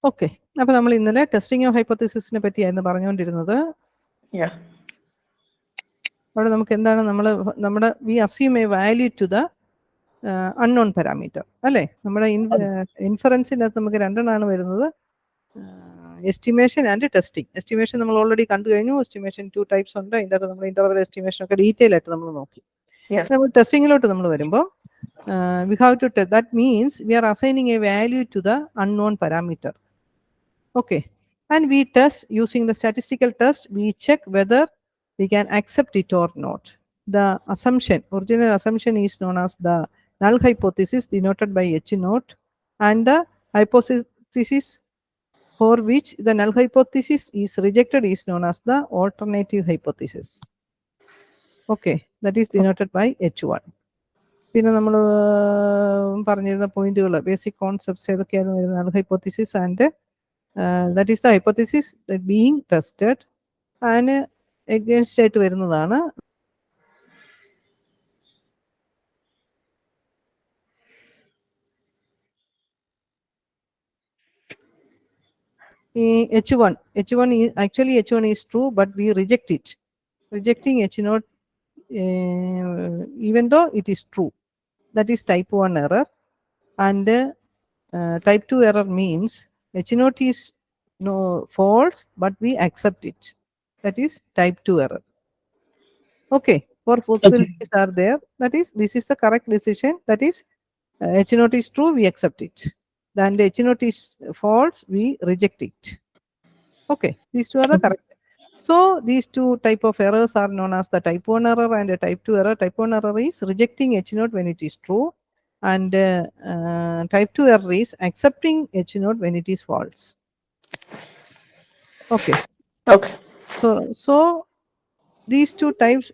Okay, അപ്പോൾ നമ്മൾ ഇന്നലെ ടെസ്റ്റിംഗ് ഓഫ് ഹൈപ്പോത്തിസിസിനെ പറ്റിയായിരുന്നു പറഞ്ഞുകൊണ്ടിരുന്നത്. അവിടെ നമുക്ക് എന്താണ് നമ്മുടെ we assume a value to the unknown parameter അല്ലേ. നമ്മുടെ ഇൻഫറൻസിൻ്റെ അകത്ത് നമുക്ക് രണ്ടെണ്ണമാണ് വരുന്നത്, എസ്റ്റിമേഷൻ ആൻഡ് ടെസ്റ്റിംഗ്. എസ്റ്റിമേഷൻ നമ്മൾ ഓൾറെഡി കണ്ടു കഴിഞ്ഞു. എസ്റ്റിമേഷൻ 2 ടൈപ്സ് ഉണ്ട്. അതിൻ്റെ അകത്ത് നമ്മൾ ഇന്റർവൽ എസ്റ്റിമേഷൻ ഒക്കെ ഡീറ്റെയിൽ ആയിട്ട് നമ്മൾ നോക്കി. നമ്മൾ ടെസ്റ്റിങ്ങിലോട്ട് നമ്മൾ വരുമ്പോൾ we have to test. That means we are assigning a value to the unknown parameter. Okay, and we test using the statistical test. We check whether we can accept it or not. The assumption, original assumption, is known as the null hypothesis, denoted by H naught, and the hypothesis for which the null hypothesis is rejected is known as the alternative hypothesis. Okay, that is denoted by H1. പിന്നെ നമ്മൾ പറഞ്ഞിരുന്ന പോയിന്റുകൾ, basic concepts ഏതൊക്കെയായിരുന്നു വരുന്നത്? Null hypothesis and that is the hypothesis being tested and against ആയിട്ട് വരുന്നതാണ് ഈ H1. H1 is actually H1 is true, but we reject it. Rejecting H naught even though it is true. That is type 1 error. And type 2 error means H naught is false, but we accept it. That is type 2 error. Okay, 4 possibilities are there. That is, this is the correct decision. That is, H naught is true, we accept it. Then the H naught is false, we reject it. Okay, these two are the correct. So these two type of errors are known as the type 1 error and a type 2 error. Type 1 error is rejecting H naught when it is true, and type 2 error is accepting H naught when it is false. Okay. So these two types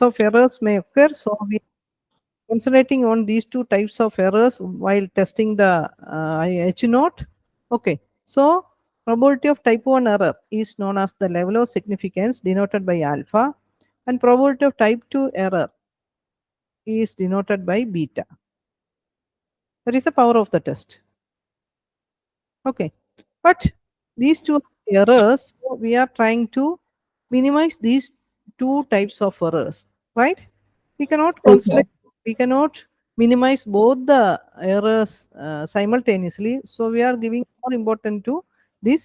of errors may occur. So we are concentrating on these two types of errors while testing the H naught. Okay, so probability of type 1 error is known as the level of significance, denoted by alpha, and probability of type 2 error is denoted by beta. That is the power of the test. Okay, but these two errors, so we are trying to minimize these two types of errors, right? We cannot concentrate, we cannot minimize both the errors simultaneously. So we are giving more importance to this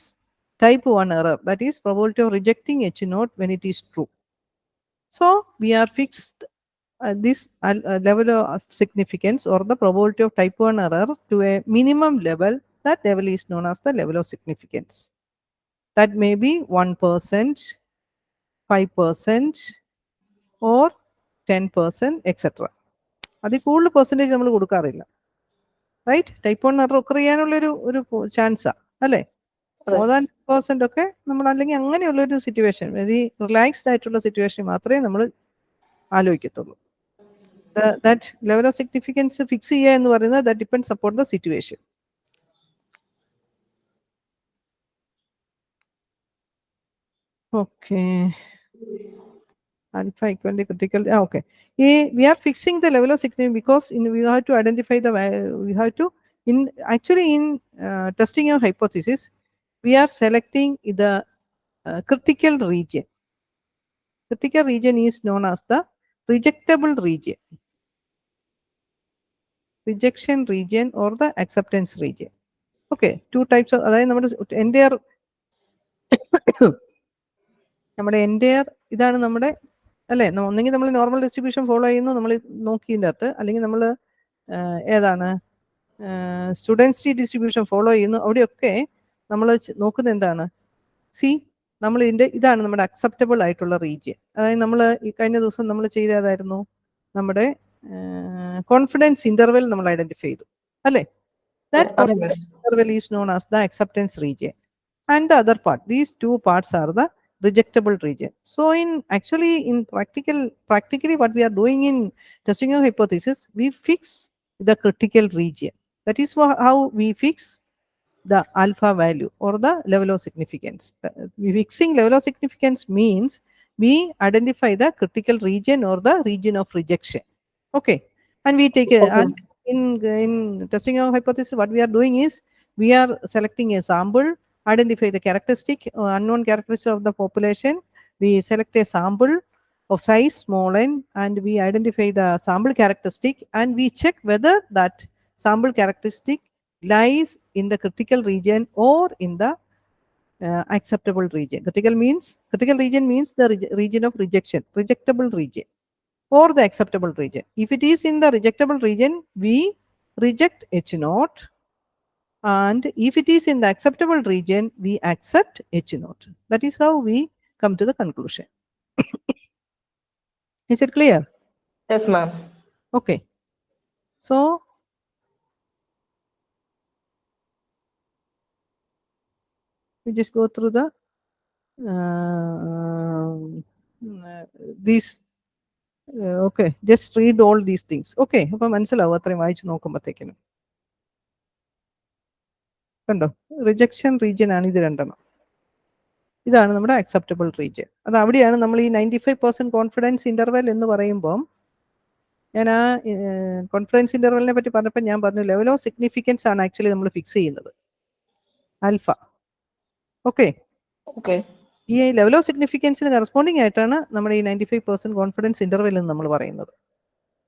type 1 error, that is probability of rejecting H naught when it is true. So we are fixed this level of significance or the probability of type 1 error to a minimum level. That level is known as the level of significance. That may be 1%, 5%, or 10%, etc. അതിൽ കൂടുതൽ percentage നമ്മൾ കൊടുക്കാറില്ല, right? Type 1 error occur ചെയ്യാനുള്ളൊരു ചാൻസാണ് അല്ലേ. More than 10% ഒക്കെ നമ്മൾ, അല്ലെങ്കിൽ അങ്ങനെയുള്ളൊരു സിറ്റുവേഷൻ, വെരി റിലാക്സ്ഡ് ആയിട്ടുള്ള സിറ്റുവേഷൻ മാത്രമേ നമ്മൾ ആലോചിക്കത്തുള്ളൂ. That level of significance fix ചെയ്യുക എന്ന് പറയുന്നത് that depends upon the situation. Okay, alpha equal to critical. Okay, we are fixing the level of significance because we have to identify the, we have to in testing a hypothesis, we are selecting the critical region. Critical region is known as the rejectable region, rejection region, or the acceptance region. Okay, two types of, അതായത് നമ്മുടെ entire ഇതാണ് നമ്മുടെ, അല്ലേ? ഒന്നെങ്കിൽ നമ്മൾ normal distribution follow ചെയ്യുന്നു, നമ്മൾ നോക്കിയതിൻ്റെ അകത്ത്, അല്ലെങ്കിൽ നമ്മൾ ഏതാണ് സ്റ്റുഡൻസ് ഡിസ്ട്രിബ്യൂഷൻ ഫോളോ ചെയ്യുന്നു. അവിടെയൊക്കെ നമ്മൾ നോക്കുന്നത് എന്താണ്? നമ്മൾ ഇതാണ് നമ്മുടെ അക്സെപ്റ്റബിൾ ആയിട്ടുള്ള റീജിയൻ. അതായത് നമ്മൾ ഈ കഴിഞ്ഞ ദിവസം നമ്മൾ ചെയ്തതായിരുന്നു, നമ്മുടെ കോൺഫിഡൻസ് ഇന്റർവെൽ നമ്മൾ ഐഡന്റിഫൈ ചെയ്തു, അല്ലേ? That interval is known as the acceptance region, and the other part, these two parts are the rejectable region. So practically what we are doing in testing a hypothesis, we fix the critical region. That is how we fix the alpha value or the level of significance. Fixing level of significance means we identify the critical region or the region of rejection. Okay, and we take in testing our hypothesis, what we are doing is We are selecting a sample, identify the characteristic, unknown characteristic of the population. We select a sample of size small n and we identify the sample characteristic and we check whether that sample characteristic lies in the critical region or in the acceptable region. Critical region means the region of rejection, rejectable region, or the acceptable region. If it is in the rejectable region, we reject H0, and if it is in the acceptable region, we accept H0. That is how we come to the conclusion. Is it clear? Yes, ma'am. Okay. So, we just go through the these. Okay, just read all these things. Okay, അപ്പം മനസ്സിലാവും അത്രയും വായിച്ച് നോക്കുമ്പോഴത്തേക്കിനും. കണ്ടോ, rejection region ആണ് ഇത് രണ്ടെണ്ണം. ഇതാണ് നമ്മുടെ അക്സെപ്റ്റബിൾ റീജിയൻ. അത് അവിടെയാണ് നമ്മൾ ഈ 95% കോൺഫിഡൻസ് ഇന്റർവെൽ എന്ന് പറയുമ്പോൾ, ഞാൻ ആ കോൺഫിഡൻസ് ഇന്റർവെലിനെ പറ്റി പറഞ്ഞപ്പോൾ ഞാൻ പറഞ്ഞു ലെവൽ ഓഫ് സിഗ്നിഫിക്കൻസ് ആണ് ആക്ച്വലി നമ്മൾ ഫിക്സ് ചെയ്യുന്നത്, ആൽഫ. ഓക്കെ, ഈ ലെവൽ ഓഫ് സിഗ്നിഫിക്കൻസിന് കറസ്പോണ്ടിങ് ആയിട്ടാണ് നമ്മുടെ ഈ 95% കോൺഫിഡൻസ് ഇന്റർവെൽ എന്ന് നമ്മൾ പറയുന്നത്.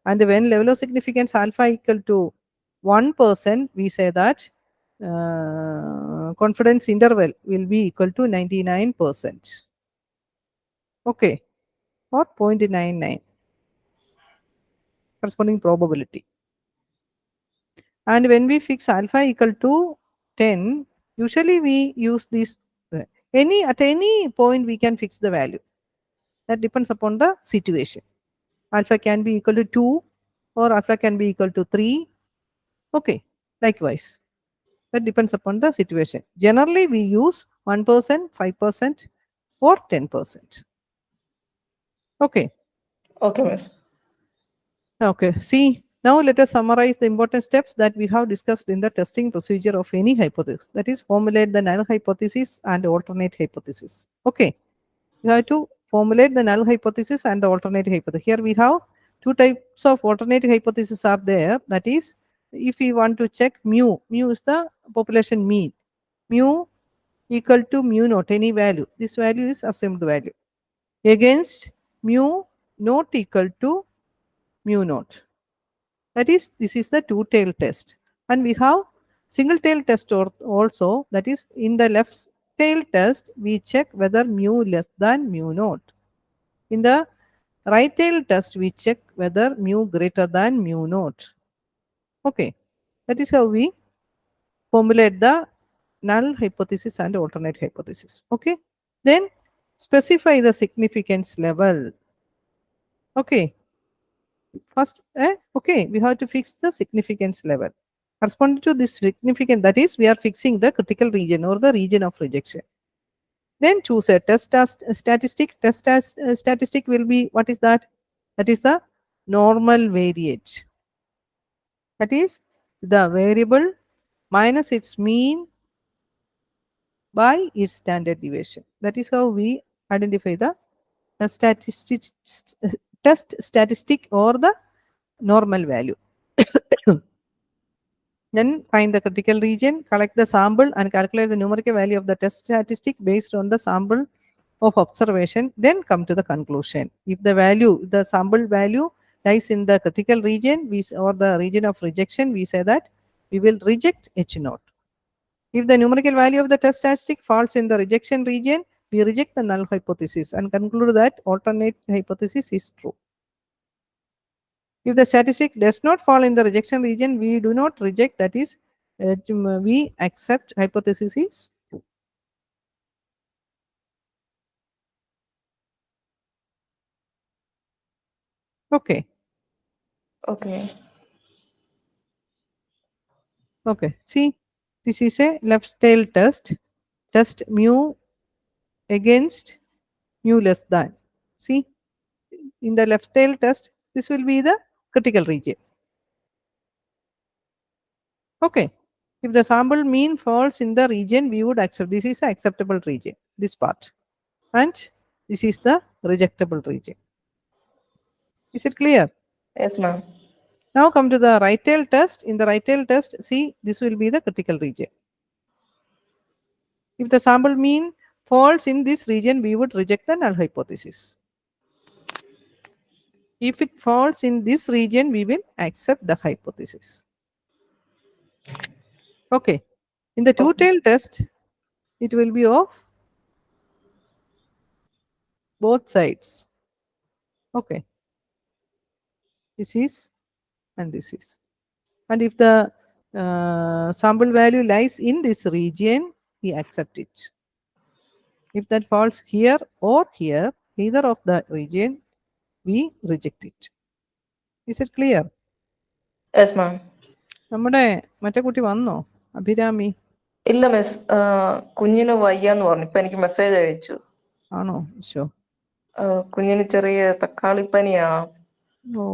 And when level of significance alpha equal to 1%, we say that confidence interval will be equal to 99%. Okay, or 0.99 corresponding probability. And when we fix alpha equal to 10, usually we use this at any point we can fix the value. That depends upon the situation. Alpha can be equal to 2 or alpha can be equal to 3. Okay, likewise. That depends upon the situation. Generally, we use 1%, 5%, or 10%. Okay. Okay, miss. Okay. See, now let us summarize the important steps that we have discussed in the testing procedure of any hypothesis. That is, formulate the null hypothesis and alternate hypothesis. Okay. You have to formulate the null hypothesis and the alternate hypothesis. Here we have two types of alternate hypothesis are there. That is, if we want to check mu is the population mean, mu equal to mu naught, any value. This value is assumed value, against mu not equal to mu naught. That is, this is the two-tailed test. And we have single-tailed test also. That is, in the left tail test, we check whether mu less than mu naught. In the right tail test, we check whether mu greater than mu naught. Okay, that is how we formulate the null hypothesis and alternate hypothesis. Okay, then specify the significance level. Okay, first, okay, we have to fix the significance level. Corresponding to this significance, that is, we are fixing the critical region or the region of rejection. Then choose a test statistic. Statistic will be, what is that? That is the normal variate. That is the variable minus its mean by its standard deviation. That is how we identify the test statistic or the normal value. Then find the critical region, collect the sample and calculate the numerical value of the test statistic based on the sample of observation. Then come to the conclusion. If the sample value lies in the critical region or the region of rejection, we say that we will reject H0. If the numerical value of the test statistic falls in the rejection region, we reject the null hypothesis and conclude that alternate hypothesis is true. If the statistic does not fall in the rejection region, we do not reject, that is, we accept hypothesis is true. Okay. Okay. Okay, see, this is a left tail test. Test mu against mu less than. See, in the left tail test, this will be the critical region. Okay, if the sample mean falls in the region, we would accept. This is the acceptable region, this part. And this is the rejectable region. Is it clear? Yes, ma'am. Now come to the right tail test. In the right tail test, see, this will be the critical region. If the sample mean falls in this region, we would reject the null hypothesis. If it falls in this region, we will accept the hypothesis. Okay. In the two-tailed test, it will be of both sides. Okay. This is and this is. And if the sample value lies in this region, we accept it. If that falls here or here, either of the region, we reject it. Is it clear? Yes, ma'am. നമ്മുടെ മറ്റേ കുട്ടി വന്നോ, അഭിരാമി? ഇല്ല miss, കുഞ്ഞിന് വയ്യാന്ന് പറഞ്ഞു. ഇപ്പൊ എനിക്ക് message അയച്ചു. ആണോ? ഷോ. കുഞ്ഞിന് ചെറിയ തക്കാളിപ്പനിയാ. ഓ,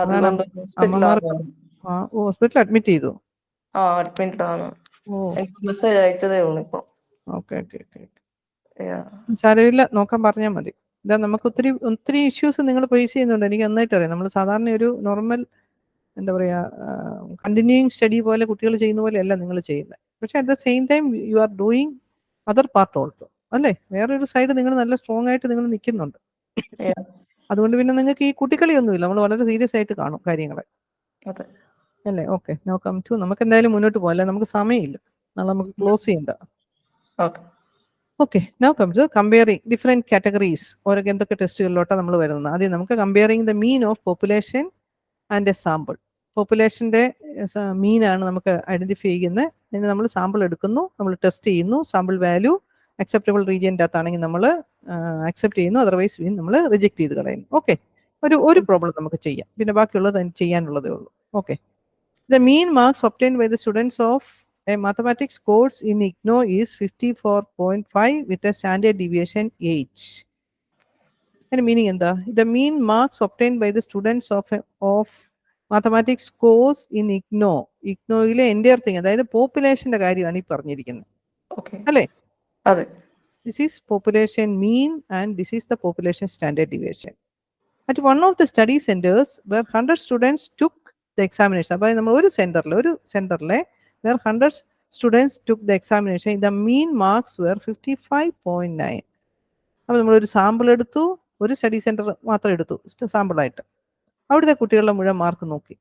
അതുകൊണ്ട് ഹോസ്പിറ്റലിൽ അഡ്മിറ്റ് ചെയ്തു. അഡ്മിറ്റ് ആണ്. ഓ, എനിക്ക് മെസ്സേജ് അയച്ചതേ ഉള്ളൂ ഇപ്പൊ. Okay okay okay. സാരമില്ല, നോക്കാൻ പറഞ്ഞാൽ മതി. ഇതാ നമുക്ക് ഒത്തിരി ഇഷ്യൂസ് നിങ്ങൾ ഫേസ് ചെയ്യുന്നുണ്ട്, എനിക്ക് നന്നായിട്ട് അറിയാം. നമ്മൾ സാധാരണ ഒരു നോർമൽ എന്താ പറയുക കണ്ടിന്യൂയിങ് സ്റ്റഡി പോലെ കുട്ടികൾ ചെയ്യുന്ന പോലെയല്ല നിങ്ങൾ ചെയ്യുന്നത്. പക്ഷെ at the same time you are doing other part also, അല്ലേ? വേറൊരു സൈഡ് നിങ്ങൾ നല്ല സ്ട്രോങ് ആയിട്ട് നിങ്ങൾ നിൽക്കുന്നുണ്ട്. അതുകൊണ്ട് പിന്നെ നിങ്ങൾക്ക് ഈ കുട്ടിക്കളിയൊന്നുമില്ല, നമ്മൾ വളരെ സീരിയസ് ആയിട്ട് കാണും കാര്യങ്ങളെ, അല്ലേ? ഓക്കെ, നോ കം ടു നമുക്ക് എന്തായാലും മുന്നോട്ട് പോകാം, അല്ലെ? നമുക്ക് സമയമില്ല, നാളെ നമുക്ക് ക്ലോസ് ചെയ്യണ്ട. Okay, now come to comparing different categories. ഓരോ എന്തൊക്കെ ടെസ്റ്റുകളിലോട്ടാണ് നമ്മൾ വരുന്നത്. ആദ്യം നമുക്ക് comparing the mean of population and a sample. പോപ്പുലേഷൻ്റെ മീനാണ് നമുക്ക് ഐഡന്റിഫൈ ചെയ്യുന്നത്. അതിന് നമ്മൾ സാമ്പിൾ എടുക്കുന്നു, നമ്മൾ ടെസ്റ്റ് ചെയ്യുന്നു. സാമ്പിൾ വാല്യൂ അക്സെപ്റ്റബിൾ റീജിയൻ്റെ അകത്താണെങ്കിൽ നമ്മൾ അക്സെപ്റ്റ് ചെയ്യുന്നു, അതർവൈസ് നമ്മൾ റിജക്ട് ചെയ്ത് കളയുന്നു. ഓക്കെ, ഒരു പ്രോബ്ലം നമുക്ക് ചെയ്യാം, പിന്നെ ബാക്കിയുള്ളത് ചെയ്യാനുള്ളതേ ഉള്ളൂ. Okay, the mean marks obtained by the students of a mathematics course in IGNOU is 54.5 with a standard deviation 8. And meaning എന്താ? The mean marks obtained by the students of mathematics course in IGNOU. IGNOUയിലെ entire thing, അതായത് പോപ്പുലേഷന്റെ കാര്യമാണ് ഈ പറഞ്ഞിരിക്കുന്നത്, അല്ലേ? അതെ. This is population mean and this is the population standard deviation. At one of the study centers where 100 students took the examination. അപ്പോൾ നമ്മൾ ഒരു സെന്ററിലെ where 100 students took the examination, the mean marks were 55.9. അപ്പോൾ നമ്മളൊരു sample എടുത്തു, ഒരു study centre മാത്രം എടുത്തു സാമ്പിളായിട്ട്. അവിടുത്തെ കുട്ടികളുടെ മുഴുവൻ മാർക്ക് നോക്കി.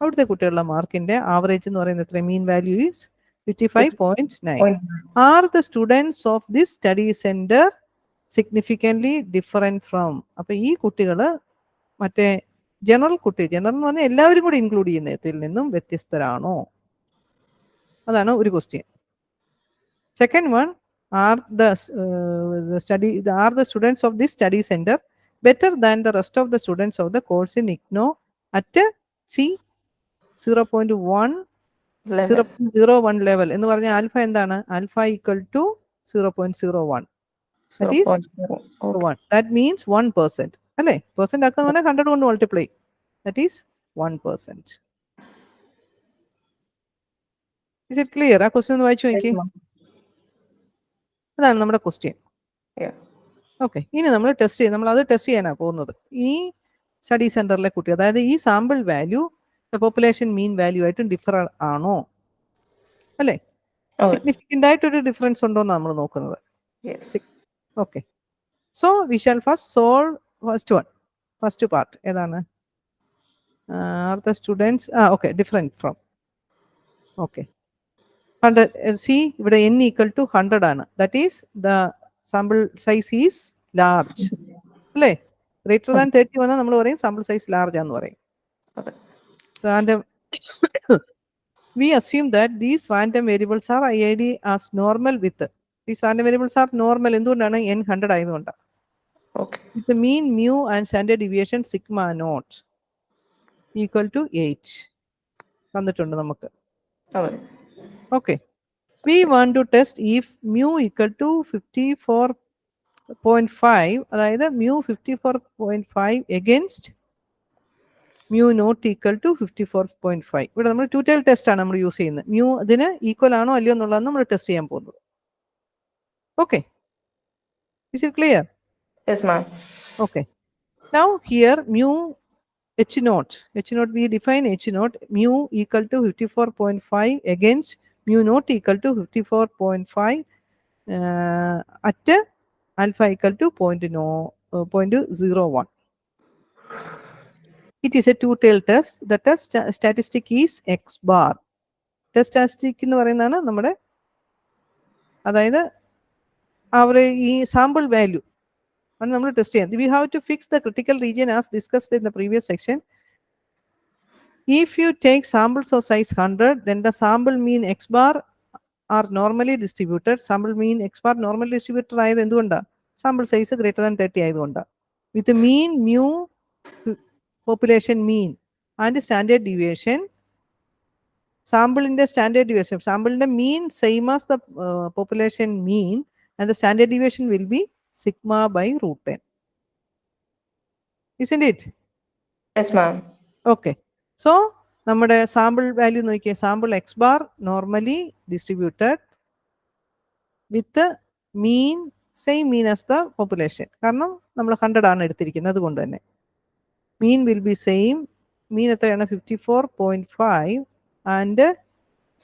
അവിടുത്തെ കുട്ടികളുടെ മാർക്കിന്റെ ആവറേജ് എന്ന് പറയുന്നത് എത്ര? Mean value is 55.9. R the students of this study centre significantly different from? അപ്പൊ ഈ കുട്ടികൾ മറ്റേ ജനറൽ എന്ന് പറഞ്ഞാൽ എല്ലാവരും കൂടി ഇൻക്ലൂഡ് ചെയ്യുന്നതിൽ നിന്നും വ്യത്യസ്തരാണോ? അതാണ് ഒരു question. Second one, are the students of this study centre better than the rest of the students of the course in IGNOU at 0.01 level എന്ന് പറഞ്ഞാൽ ആൽഫ എന്താണ്? Alpha equal to 0.01. That is 1. That means 1%. അല്ലേ? Percent ആക്കുന്ന 100 കൊണ്ട് multiply. That is 1%. Is it clear? ആ question ഒന്ന് വായിച്ചു നോക്കി. അതാണ് നമ്മുടെ ക്വസ്റ്റ്യൻ. ഓക്കെ, ഇനി നമ്മൾ അത് ടെസ്റ്റ് ചെയ്യാനാണ് പോകുന്നത്. ഈ സ്റ്റഡി സെന്ററിലെ കുട്ടി, അതായത് ഈ sample value population mean value ആയിട്ട് ഡിഫർ ആണോ, അല്ലേ? സിഗ്നിഫിക്കൻ്റ് ആയിട്ടൊരു ഡിഫറൻസ് ഉണ്ടോ എന്നാണ് നമ്മൾ നോക്കുന്നത്. Okay, so we shall first solve first part. ഏതാണ്? Are the students different from. Okay, 100. See, ഇവിടെ n equal to 100 ആണ്. That is the sample size is large. അല്ലേ? Greater than 30 വന്നാൽ നമ്മൾ പറയും sample size large ആണെന്ന് പറയും. Random. We assume that these random variables are IID as normal with. These random variables are normal. എന്തുകൊണ്ടാണ്? n 100 ആയതുകൊണ്ടാണ്. With the mean mu and standard deviation sigma naught equal to 8 തന്നിട്ടുണ്ട് നമുക്ക്. Okay, we want to test if mu equal to 54.5, അതായത് mu 54.5 against mu not equal to 54.5. ഇവിടെ നമ്മൾ two-tailed test ആണ് നമ്മൾ use ചെയ്യുന്നത്. mu അതിന് ഈക്വൽ ആണോ അല്ലയോ എന്നുള്ളതാണ് നമ്മൾ ടെസ്റ്റ് ചെയ്യാൻ പോകുന്നത്. Okay, is it clear? Yes, ma'am. Okay, now here mu h naught, we define h naught mu equal to 54.5 against mu not equal to 54.5 at alpha equal to 0.01. It is a two-tailed test. The test statistic is X bar. Test statistic എന്ന് പറയുന്നതാണ് നമ്മുടെ, അതായത് അവരെ ഈ sample value ആണ് നമ്മൾ test ചെയ്യുന്നത്. We have to fix the critical region as discussed in the previous section. If you take samples of size 100, then the sample mean X bar are normally distributed. Sample mean X bar normally distributed ആയത് എന്തുകൊണ്ടാണ്? Sample size greater than 30 ആയതുകൊണ്ടാണ്. വിത്ത് മീൻ mu population mean and standard deviation, sample in the standard deviation, sample in the mean same as the population mean, and the standard deviation will be sigma by root 10. Isn't it? Yes, ma'am. Okay. So നമ്മുടെ sample value നോക്കിയേ, sample X bar normally distributed with the mean same mean as the population. കാരണം നമ്മൾ 100 ആണ് എടുത്തിരിക്കുന്നത്, അതുകൊണ്ട് തന്നെ mean will be same. Mean എത്രയാണ്? 54.5 and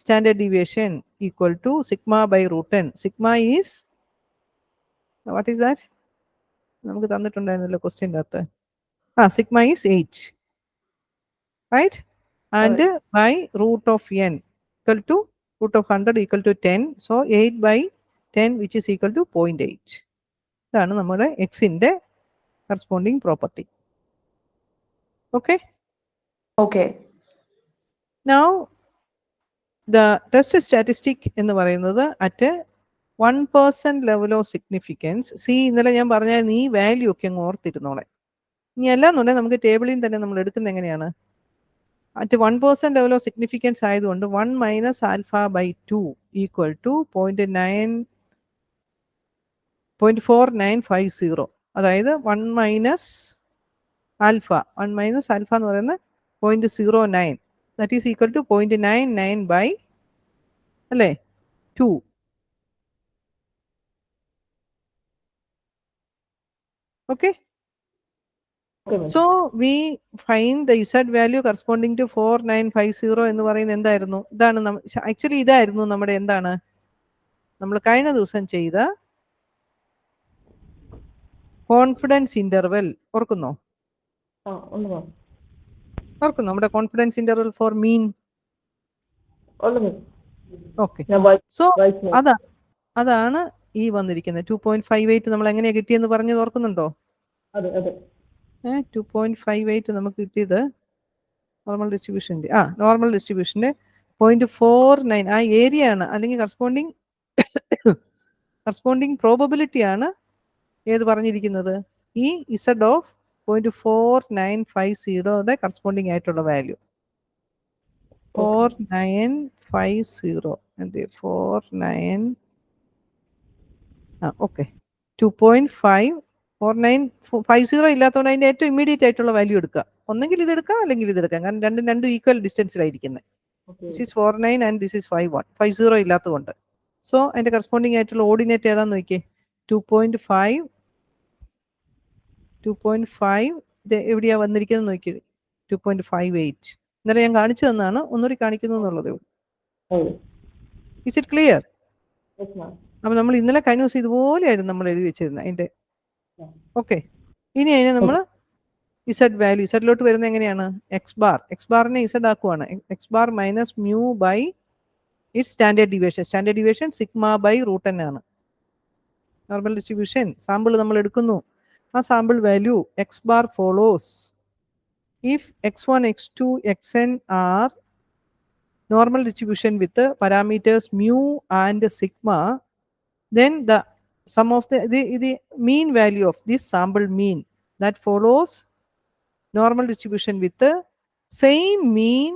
standard deviation equal to sigma by root 10. Sigma is, what is that? നമുക്ക് തന്നിട്ടുണ്ടായിരുന്നല്ലോ ക്വസ്റ്റ്യൻ്റെ അകത്ത്. Sigma is 8, right? And by root of n equal to root of 100 equal to 10. So 8 by 10 which is equal to 0.8. ഇതാണ് നമ്മുടെ എക്സിൻ്റെ corresponding property. Okay. Okay. Now the test statistic എന്ന് പറയുന്നത് at 1% level of significance. ഇന്നലെ ഞാൻ പറഞ്ഞ നീ value ഒക്കെ അങ്ങ് ഓർത്തിരുന്നോളെ. ഇനി എല്ലാം എന്നുണ്ടെങ്കിൽ നമുക്ക് ടേബിളിൽ തന്നെ നമ്മൾ എടുക്കുന്നത് എങ്ങനെയാണ്? at 1% level of significance ആയതുകൊണ്ട് 1 minus alpha by 2 equal to 0.4950. അതായത് 1 minus alpha എന്ന് പറയുന്നത് 0.09, that is equal to 0.99 by അല്ലേ 2. Okay. So we find the Z value corresponding to 4950 എന്ന് പറയുന്നത് എന്തായിരുന്നു? ഇതാണ് ആക്ച്വലി ഇതായിരുന്നു നമ്മുടെ എന്താണ് നമ്മൾ കഴിഞ്ഞ ദിവസം ചെയ്ത കോൺഫിഡൻസ് ഇന്റർവെൽ. ഓർക്കുന്നോ? ഓർക്കുന്നു നമ്മുടെ കോൺഫിഡൻസ് ഇന്റർവെൽ ഫോർ മീൻ. ഓക്കെ. സോ അതാണ് ഈ വന്നിരിക്കുന്നത് 2.58. നമ്മൾ എങ്ങനെയാ കിട്ടിയെന്ന് പറഞ്ഞത് ഓർക്കുന്നുണ്ടോ? 2.58 നമുക്ക് കിട്ടിയത് നോർമൽ ഡിസ്ട്രിബ്യൂഷൻ്റെ നോർമൽ ഡിസ്ട്രിബ്യൂഷൻ്റെ 0.49 ആ ഏരിയ ആണ്, അല്ലെങ്കിൽ കറസ്പോണ്ടിങ് പ്രോബബിലിറ്റി ആണ് ഏത് പറഞ്ഞിരിക്കുന്നത്? ഈ ഇസഡ് ഓഫ് 0.4950 കറസ്പോണ്ടിങ് ആയിട്ടുള്ള വാല്യൂ 4950 എന്ത് 49 ഓക്കെ 2.4950 ഇല്ലാത്തതുകൊണ്ട് അതിന്റെ ഏറ്റവും ഇമ്മീഡിയറ്റ് ആയിട്ടുള്ള വാല്യൂ എടുക്കുക. ഒന്നെങ്കിൽ ഇത് എടുക്കാം അല്ലെങ്കിൽ ഇത് എടുക്കാം, കാരണം രണ്ടും ഈക്വൽ ഡിസ്റ്റൻസിലായിരിക്കുന്നത്. This is 49 and this is 51. 50 ഇല്ലാത്തതുകൊണ്ട്. സോ അതിന്റെ കറസ്പോണ്ടിങ് ആയിട്ടുള്ള ഓർഡിനേറ്റ് ഏതാന്ന് നോക്കിയേ 2.5 ഇത് എവിടെയാ വന്നിരിക്കുന്നത് നോക്കി 2.58. ഇന്നലെ ഞാൻ കാണിച്ചു തന്നാണ്, ഒന്നുകൂടി കാണിക്കുന്നു എന്നുള്ളതേ ഉള്ളൂ. Is it clear? അപ്പൊ നമ്മൾ ഇന്നലെ കഴിഞ്ഞ ദിവസം ഇതുപോലെയായിരുന്നു നമ്മൾ എഴുതി വെച്ചിരുന്നത് അതിന്റെ. ഓക്കെ. ഇനി അതിനെ നമ്മൾ ഇസഡ് വാല്യൂ ഇസഡിലോട്ട് വരുന്നത് എങ്ങനെയാണ്? എക്സ് ബാറിനെ ഇസഡ് ആക്കുവാണ്. X bar minus mu by it standard deviation sigma by root n ആണ്. നോർമൽ ഡിസ്ട്രിബ്യൂഷൻ സാമ്പിൾ നമ്മൾ എടുക്കുന്നു. ആ sample value X bar follows if x1, x2, xn are normal distribution with the parameters mu and sigma, then the sum of the mean value of this sample mean that follows normal distribution with the same mean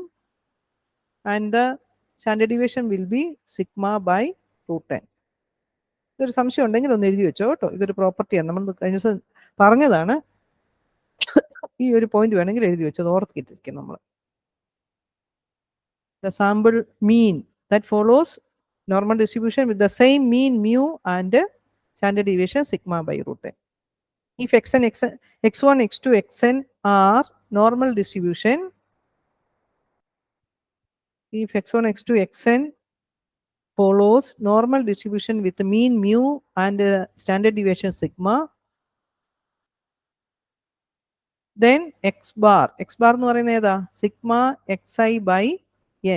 and the standard deviation will be sigma by root 10. ഇതൊരു സംശയം ഉണ്ടെങ്കിൽ ഒന്ന് എഴുതി വെച്ചോ കേട്ടോ. ഇതൊരു പ്രോപ്പർട്ടിയാണ്, നമ്മൾ കഴിഞ്ഞ ദിവസം പറഞ്ഞതാണ്. ഈ ഒരു പോയിന്റ് വേണമെങ്കിൽ എഴുതി വെച്ചത് ഓർത്തിരിക്കും നമ്മൾ. The sample mean that follows normal distribution with the same mean mu and standard deviation sigma by root n. If x1, x2, xn are normal distribution, if x1, x2, xn follows normal distribution with mean mu and standard deviation sigma. Then x bar എന്ന് പറയുന്നത് ഏതാ? Sigma xi by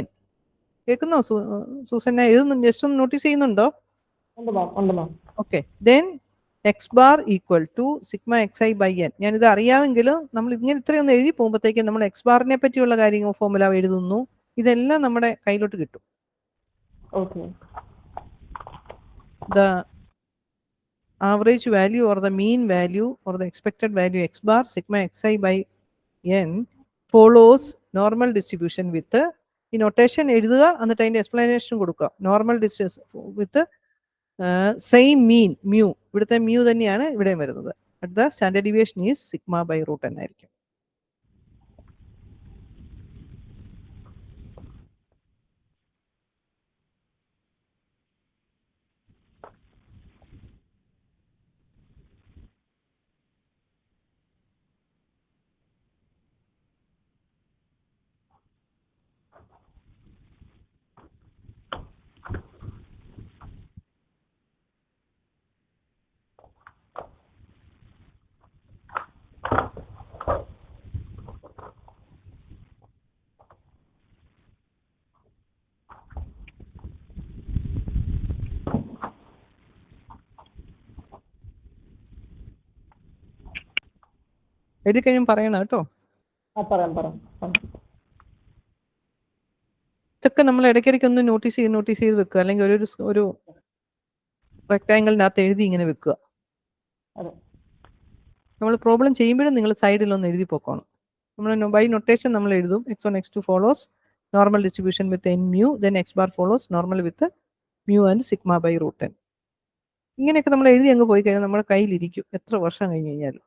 n. കേൾക്കുന്നോ സൂസന്ന? എഴുതുന്നു, just ഒന്ന് notice ചെയ്യുന്നുണ്ടോ? Okay. Then X bar equal to sigma xi by n. ഞാനിത് അറിയാമെങ്കിലും നമ്മൾ ഇങ്ങനെ ഇത്രയൊന്ന് എഴുതി പോകുമ്പോഴത്തേക്കും നമ്മൾ എക്സ് ബാറിനെ പറ്റിയുള്ള കാര്യങ്ങൾ ഫോർമുല എഴുതുന്നു. ഇതെല്ലാം നമ്മുടെ കയ്യിലോട്ട് കിട്ടും. The average value or the mean value or the expected value x bar sigma xi by n follows normal distribution with ഈ നൊട്ടേഷൻ എഴുതുക, എന്നിട്ട് അതിന്റെ എക്സ്പ്ലനേഷൻ കൊടുക്കുക. Normal distance with same mean mu. ഇവിടുത്തെ മ്യൂ തന്നെയാണ് ഇവിടെയും വരുന്നത്. At the standard deviation is sigma by root n ആയിരിക്കും. എഴുതി കഴിയും പറയണം കേട്ടോ. ഇതൊക്കെ നമ്മൾ ഇടയ്ക്കിടയ്ക്ക് ഒന്ന് നോട്ടീസ് ചെയ്ത് വെക്കുക, അല്ലെങ്കിൽ ഒരു റെക്ടാങ്കിളിനകത്ത് എഴുതി ഇങ്ങനെ വെക്കുക. നമ്മൾ പ്രോബ്ലം ചെയ്യുമ്പോഴും നിങ്ങൾ സൈഡിലൊന്ന് എഴുതി പോക്കണം. നമ്മൾ ബൈ നൊട്ടേഷൻ നമ്മൾ എഴുതും. x1 x2 follows normal distribution with n mu, then x bar follows normal with mu and sigma by root n. ഇങ്ങനെയൊക്കെ നമ്മൾ എഴുതി അങ്ങ് പോയി കഴിഞ്ഞാൽ നമ്മുടെ കയ്യിലിരിക്കും എത്ര വർഷം കഴിഞ്ഞ് കഴിഞ്ഞാലും.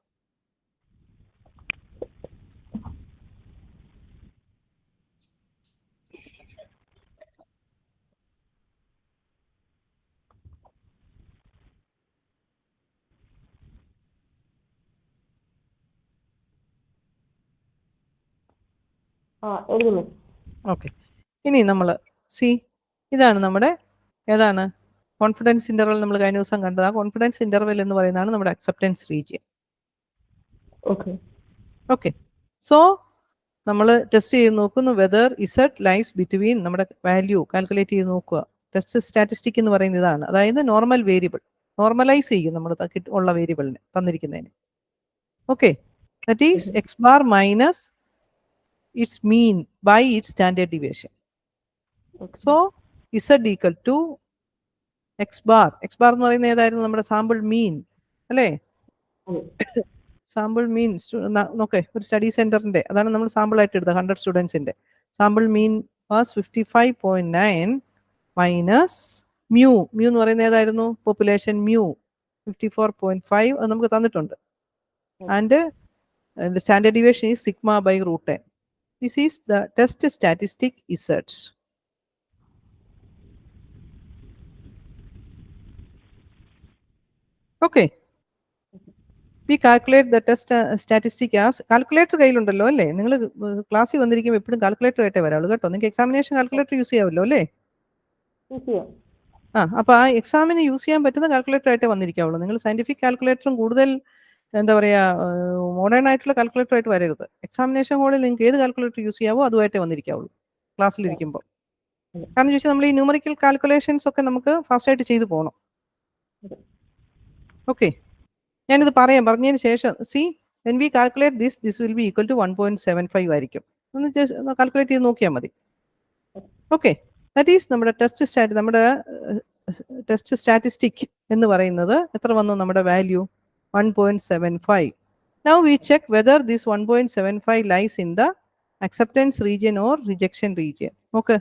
ഓക്കെ. ഇനി നമ്മൾ ഇതാണ് നമ്മുടെ ഏതാണ് കോൺഫിഡൻസ് ഇന്റർവെൽ. നമ്മൾ കഴിഞ്ഞ ദിവസം കണ്ടത് ആ കോൺഫിഡൻസ് ഇന്റർവെൽ എന്ന് പറയുന്നതാണ് നമ്മുടെ അക്സെപ്റ്റൻസ് റീജിയൻ. ഓക്കെ. സോ നമ്മൾ ടെസ്റ്റ് ചെയ്ത് നോക്കുന്നു വെദർ ഇസഡ് ലൈസ് ബിറ്റ്വീൻ. നമ്മുടെ വാല്യൂ കാൽക്കുലേറ്റ് ചെയ്ത് നോക്കുക. ടെസ്റ്റ് സ്റ്റാറ്റിസ്റ്റിക് എന്ന് പറയുന്നത് ഇതാണ്. അതായത് നോർമൽ വേരിയബിൾ നോർമലൈസ് ചെയ്യും നമ്മൾ ഉള്ള വേരിയബിളിനെ തന്നിരിക്കുന്നതിന്. Okay. That is X bar minus its mean by its standard deviation. So z equal to x bar. x bar എന്ന് പറയുന്നത് ഏതായിരുന്നു? നമ്മുടെ സാമ്പിൾ മീൻ അല്ലേ? സാമ്പിൾ മീൻ നോക്കേ, ഒരു സ്റ്റഡി സെന്ററിന്റെ അതാണ് നമ്മൾ സാമ്പിൾ ആയിട്ട് എടുത്തത്. 100 സ്റ്റുഡൻസിന്റെ sample mean was 55.9 minus mu. Mu എന്ന് പറയുന്നത് ഏതായിരുന്നു? പോപ്പുലേഷൻ മ്യൂ 54.5 അത് നമുക്ക് തന്നിട്ടുണ്ട്. And standard deviation is sigma by root n. This is the test statistic Z. Okay. We calculate the test statistic as calculator കയ്യിലുണ്ടല്ലോ അല്ലേ? നിങ്ങൾ ക്ലാസ്സിൽ വന്നിരിക്കുമ്പോൾ എപ്പോഴും കാൽക്കുലേറ്റർ ആയിട്ടേ വരാവുള്ളൂ കേട്ടോ. നിങ്ങൾക്ക് എക്സാമിനേഷൻ കാൽക്കുലേറ്റർ യൂസ് ചെയ്യാമല്ലോ അല്ലേ? അപ്പൊ ആ എക്സാമിന് യൂസ് ചെയ്യാൻ പറ്റുന്ന കാൽക്കുലേറ്റർ ആയിട്ടേ വന്നിരിക്കാവുള്ളൂ. നിങ്ങൾ സയന്റിഫിക് കാൽക്കുലേറ്ററും കൂടുതൽ എന്താ പറയുക മോഡേൺ ആയിട്ടുള്ള കാൽക്കുലേറ്റർ ആയിട്ട് വരരുത്. എക്സാമിനേഷൻ ഹോളിൽ നിങ്ങൾക്ക് ഏത് കാൽക്കുലേറ്റർ യൂസ് ചെയ്യാവോ അതുമായിട്ടേ വന്നിരിക്കാവുള്ളൂ ക്ലാസ്സിലിരിക്കുമ്പോൾ. കാരണം ചോദിച്ചാൽ നമ്മൾ ഈ ന്യൂമറിക്കൽ കാൽക്കുലേഷൻസ് ഒക്കെ നമുക്ക് ഫാസ്റ്റ് ആയിട്ട് ചെയ്തു പോകണം. ഓക്കെ. ഞാനിത് പറഞ്ഞതിന് ശേഷം when we calculate this will be equal to 1.75 ആയിരിക്കും. ഒന്ന് കാൽക്കുലേറ്റ് ചെയ്ത് നോക്കിയാൽ മതി. ഓക്കെ. ദാറ്റ് ഈസ് നമ്മുടെ ടെസ്റ്റ് സ്റ്റാറ്റിസ്റ്റിക് എന്ന് പറയുന്നത് എത്ര വന്നു? നമ്മുടെ value 1.75. Now we check whether this 1.75 lies in the acceptance region or rejection region. Okay.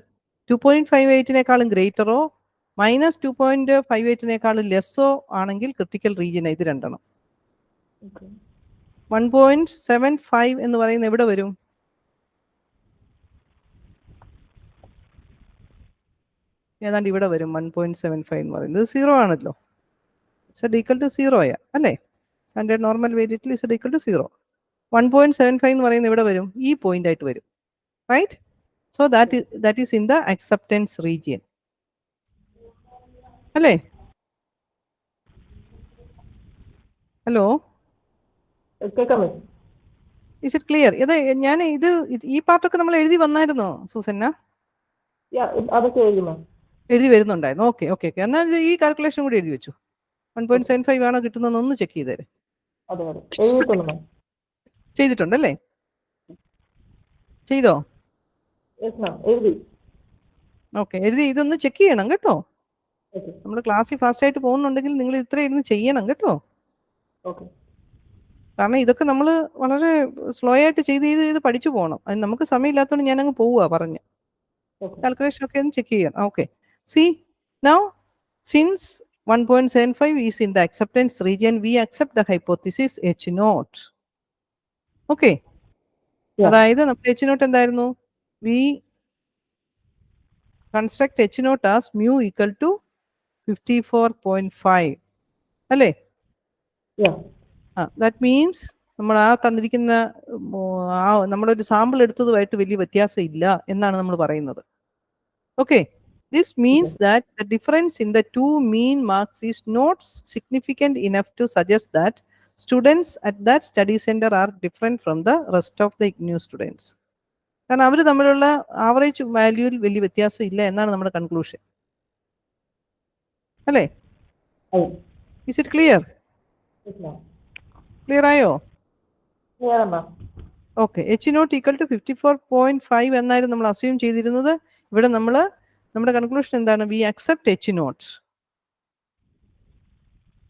2.58നേക്കാളും ഗ്രേറ്ററോ മൈനസ് 2.58നേക്കാളും ലെസ്സോ ആണെങ്കിൽ ക്രിട്ടിക്കൽ റീജിയൻ ഇത് രണ്ടെണ്ണം. 1.75 എന്ന് പറയുന്നത് എവിടെ വരും? ഏതാണ്ട് ഇവിടെ വരും. 1.75 എന്ന് പറയുന്നത് 0 ആണല്ലോ. z equal to 0 അല്ലേ? Standard normal variable z equal to 0. 1.75 എന്ന് പറയുന്നത് ഇവിടെ വരും, ഈ പോയിന്റ് ആയിട്ട് വരും. Right? So that is in the acceptance region. അല്ലേ? ഹലോ, കേൾക്കാൻ പറ്റും. Is it clear? ഞാൻ ഈ പാർട്ടൊക്കെ നമ്മൾ എഴുതി വന്നായിരുന്നോ സൂസന്ന? അതൊക്കെ എഴുതി മാം. എഴുതി വരുന്നുണ്ടായിരുന്നു. ഓക്കെ ഓക്കെ ഓക്കെ, എന്നാൽ ഈ കാൽക്കുലേഷൻ കൂടി എഴുതി വെച്ചു. 1.75 ആണോ കിട്ടുന്നതെന്ന് ഒന്ന് ചെക്ക് ചെയ്തേരെ. അതെ അതെ എഴുതിയിട്ടുണ്ട് മാം. ചെയ്തിട്ടുണ്ടല്ലേ? ചെയ്തോ? യെസ് മാം എഴുതി. ഓക്കെ, എഴുതി. ഇതൊന്ന് ചെക്ക് ചെയ്യണം കേട്ടോ. ഓക്കെ നമ്മൾ ക്ലാസ്സിൽ ഫാസ്റ്റ് ആയിട്ട് പോകുന്നുണ്ടെങ്കിൽ നിങ്ങൾ ഇത്ര ഇരുന്ന് ചെയ്യണം കേട്ടോ. ഓക്കെ കാരണം ഇതൊക്കെ നമ്മൾ വളരെ സ്ലോ ആയിട്ട് ചെയ്ത് ചെയ്ത് ചെയ്ത് പഠിച്ചു പോകണം. അത് നമുക്ക് സമയമില്ലാത്തതുകൊണ്ട് ഞാൻ അങ്ങ് പോവുക പറഞ്ഞ്. ഓക്കെ കാൽക്കുലേഷൻ ഒക്കെ ഒന്ന് ചെക്ക് ചെയ്യാം. Okay, C now since 1.75 is in the acceptance region, we accept the hypothesis H naught. Okay, Yeah. അതായത് നമ്മുടെ H naught എന്തായിരുന്നു? We construct H naught as mu equal to 54.5 അല്ലേ? Yeah. ദാറ്റ് മീൻസ് നമ്മൾ ആ തന്നിരിക്കുന്ന നമ്മളൊരു sample എടുത്തതുമായിട്ട് വലിയ വ്യത്യാസം ഇല്ല എന്നാണ് നമ്മൾ പറയുന്നത്. Okay, this means that the difference in the two mean marks is not significant enough to suggest that students at that study center are different from the rest of the IGNOU students. കാരണം അവർ തമ്മിലുള്ള average വാല്യൂവിൽ വലിയ വ്യത്യാസം ഇല്ല എന്നാണ് നമ്മുടെ conclusion. അല്ലേ? Is it clear? Clear ആയോ? Okay, H naught equal to 54.5 എന്നായിരുന്നു നമ്മൾ അസ്യൂം ചെയ്തിരുന്നത്. ഇവിടെ നമ്മൾ നമ്മുടെ കൺക്ലൂഷൻ എന്താണ്? We accept H naught.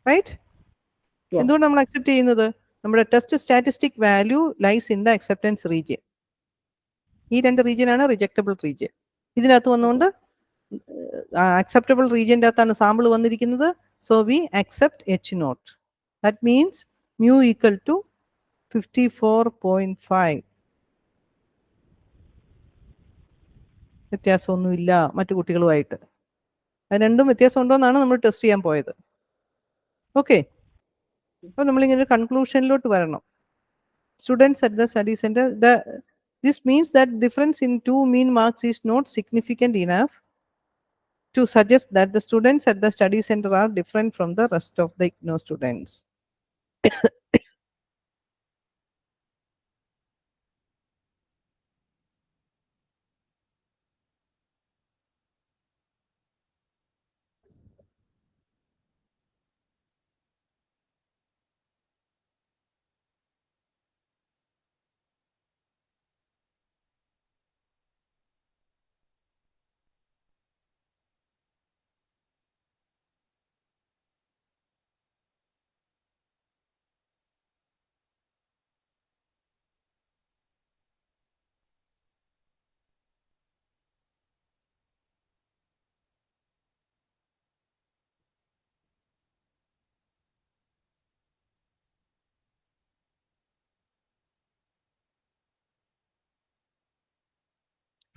Right? എന്തുകൊണ്ട് നമ്മൾ അക്സെപ്റ്റ് ചെയ്യുന്നത്? നമ്മുടെ test statistic value lies in the acceptance region. ഈ രണ്ട് റീജിയൻ ആണ് റിജക്റ്റബിൾ റീജിയൻ. ഇതിനകത്ത് വന്നുകൊണ്ട് അക്സെപ്റ്റബിൾ റീജിയൻ്റെ അകത്താണ് സാമ്പിൾ വന്നിരിക്കുന്നത്. So we accept H naught. That means mu equal to 54.5. വ്യത്യാസമൊന്നുമില്ല മറ്റു കുട്ടികളുമായിട്ട്. അത് രണ്ടും വ്യത്യാസം ഉണ്ടോയെന്നാണ് നമ്മൾ ടെസ്റ്റ് ചെയ്യാൻ പോയത്. ഓക്കെ, അപ്പോൾ നമ്മളിങ്ങനെ ഒരു കൺക്ലൂഷനിലോട്ട് വരണം. Students at the study centre, this means that difference in two mean marks is not significant enough to suggest that the students at the study center are different from the rest of the IGNOU students.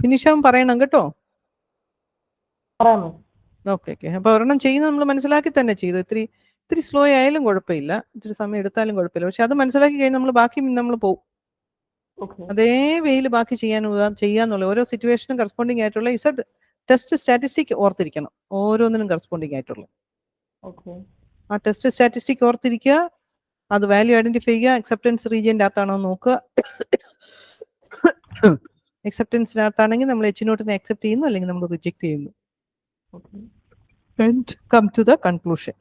Finish ആവും പറയണം കേട്ടോ. Okay okay, അപ്പോൾ ഒരെണ്ണം ചെയ്യുന്നത് നമ്മൾ മനസ്സിലാക്കി തന്നെ ചെയ്തു. ഇത്തിരി സ്ലോ ആയാലും കുഴപ്പമില്ല, ഇത്തിരി സമയം എടുത്താലും കുഴപ്പമില്ല. പക്ഷെ അത് മനസ്സിലാക്കി കഴിഞ്ഞാൽ നമ്മൾ ബാക്കി നമ്മൾ പോകും. അതേ വേയിൽ ബാക്കി ചെയ്യാന്നുള്ള ഓരോ സിറ്റുവേഷനും കറസ്പോണ്ടിങ് ആയിട്ടുള്ള ഇസഡ് ടെസ്റ്റ് സ്റ്റാറ്റിസ്റ്റിക് ഓർത്തിരിക്കണം. ഓരോന്നിനും കറസ്പോണ്ടിങ് ആയിട്ടുള്ള ആ ടെസ്റ്റ് സ്റ്റാറ്റിസ്റ്റിക് ഓർത്തിരിക്കുക. അത് വാല്യൂ ഐഡന്റിഫൈ ചെയ്യുക. അക്സെപ്റ്റൻസ് റീജിയൻ്റെ അകത്താണോ നോക്കുക. അക്സെപ്റ്റൻസിനകത്താണെങ്കിൽ നമ്മൾ H നോട്ടിനെ അക്സെപ്റ്റ് ചെയ്യുന്നു, അല്ലെങ്കിൽ നമ്മൾ റിജക്ട് ചെയ്യുന്നു. And come to the conclusion.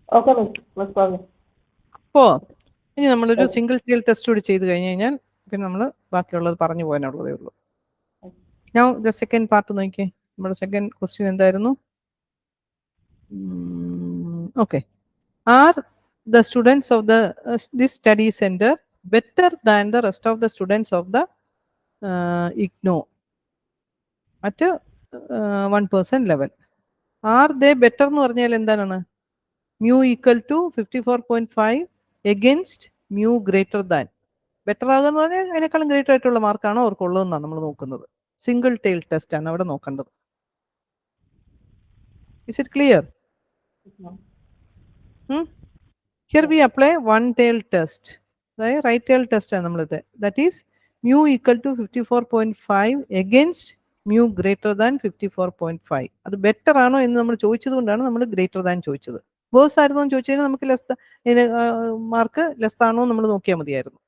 Okay, miss. Miss പറഞ്ഞു. അപ്പോൾ ഇനി നമ്മളൊരു Okay. സിംഗിൾ ടൈൽ ടെസ്റ്റ് കൂടി ചെയ്ത് കഴിഞ്ഞ് കഴിഞ്ഞാൽ പിന്നെ നമ്മൾ ബാക്കിയുള്ളത് പറഞ്ഞു പോകാനുള്ളതേ ഉള്ളൂ. ഞാൻ ദ സെക്കൻഡ് പാർട്ട് നോക്കിയേ. നമ്മുടെ സെക്കൻഡ് ക്വസ്റ്റ്യൻ എന്തായിരുന്നു? Okay, are the students of this study center better than the rest of the students of the IGNOU at 1% level? Are they better എന്ന് പറഞ്ഞാൽ എന്താണ്? mu equal to 54.5 against mu greater than. Better ആകുന്ന പറഞ്ഞാൽ അതിനേക്കാളും greater ആയിട്ടുള്ള മാർക്കാണോ അവർക്കുള്ളതെന്നാണ് നമ്മൾ നോക്കുന്നത്. Single tile test ആണ് അവിടെ നോക്കേണ്ടത്. Is it clear? Here we apply one tail test. The right tail test ആണ് നമ്മളിത്. That is mu equal to 54.5 against mu greater than 54.5. അത് ബെറ്റർ ആണോ എന്ന് നമ്മൾ ചോദിച്ചത് കൊണ്ടാണ് നമ്മൾ ഗ്രേറ്റർ ദാൻ ചോദിച്ചത്. വേഴ്സ് ആയിരുന്നു എന്ന് ചോദിച്ചു കഴിഞ്ഞാൽ നമുക്ക് മാർക്ക് ലെസ് ആണോ നമ്മൾ നോക്കിയാൽ മതിയായിരുന്നു,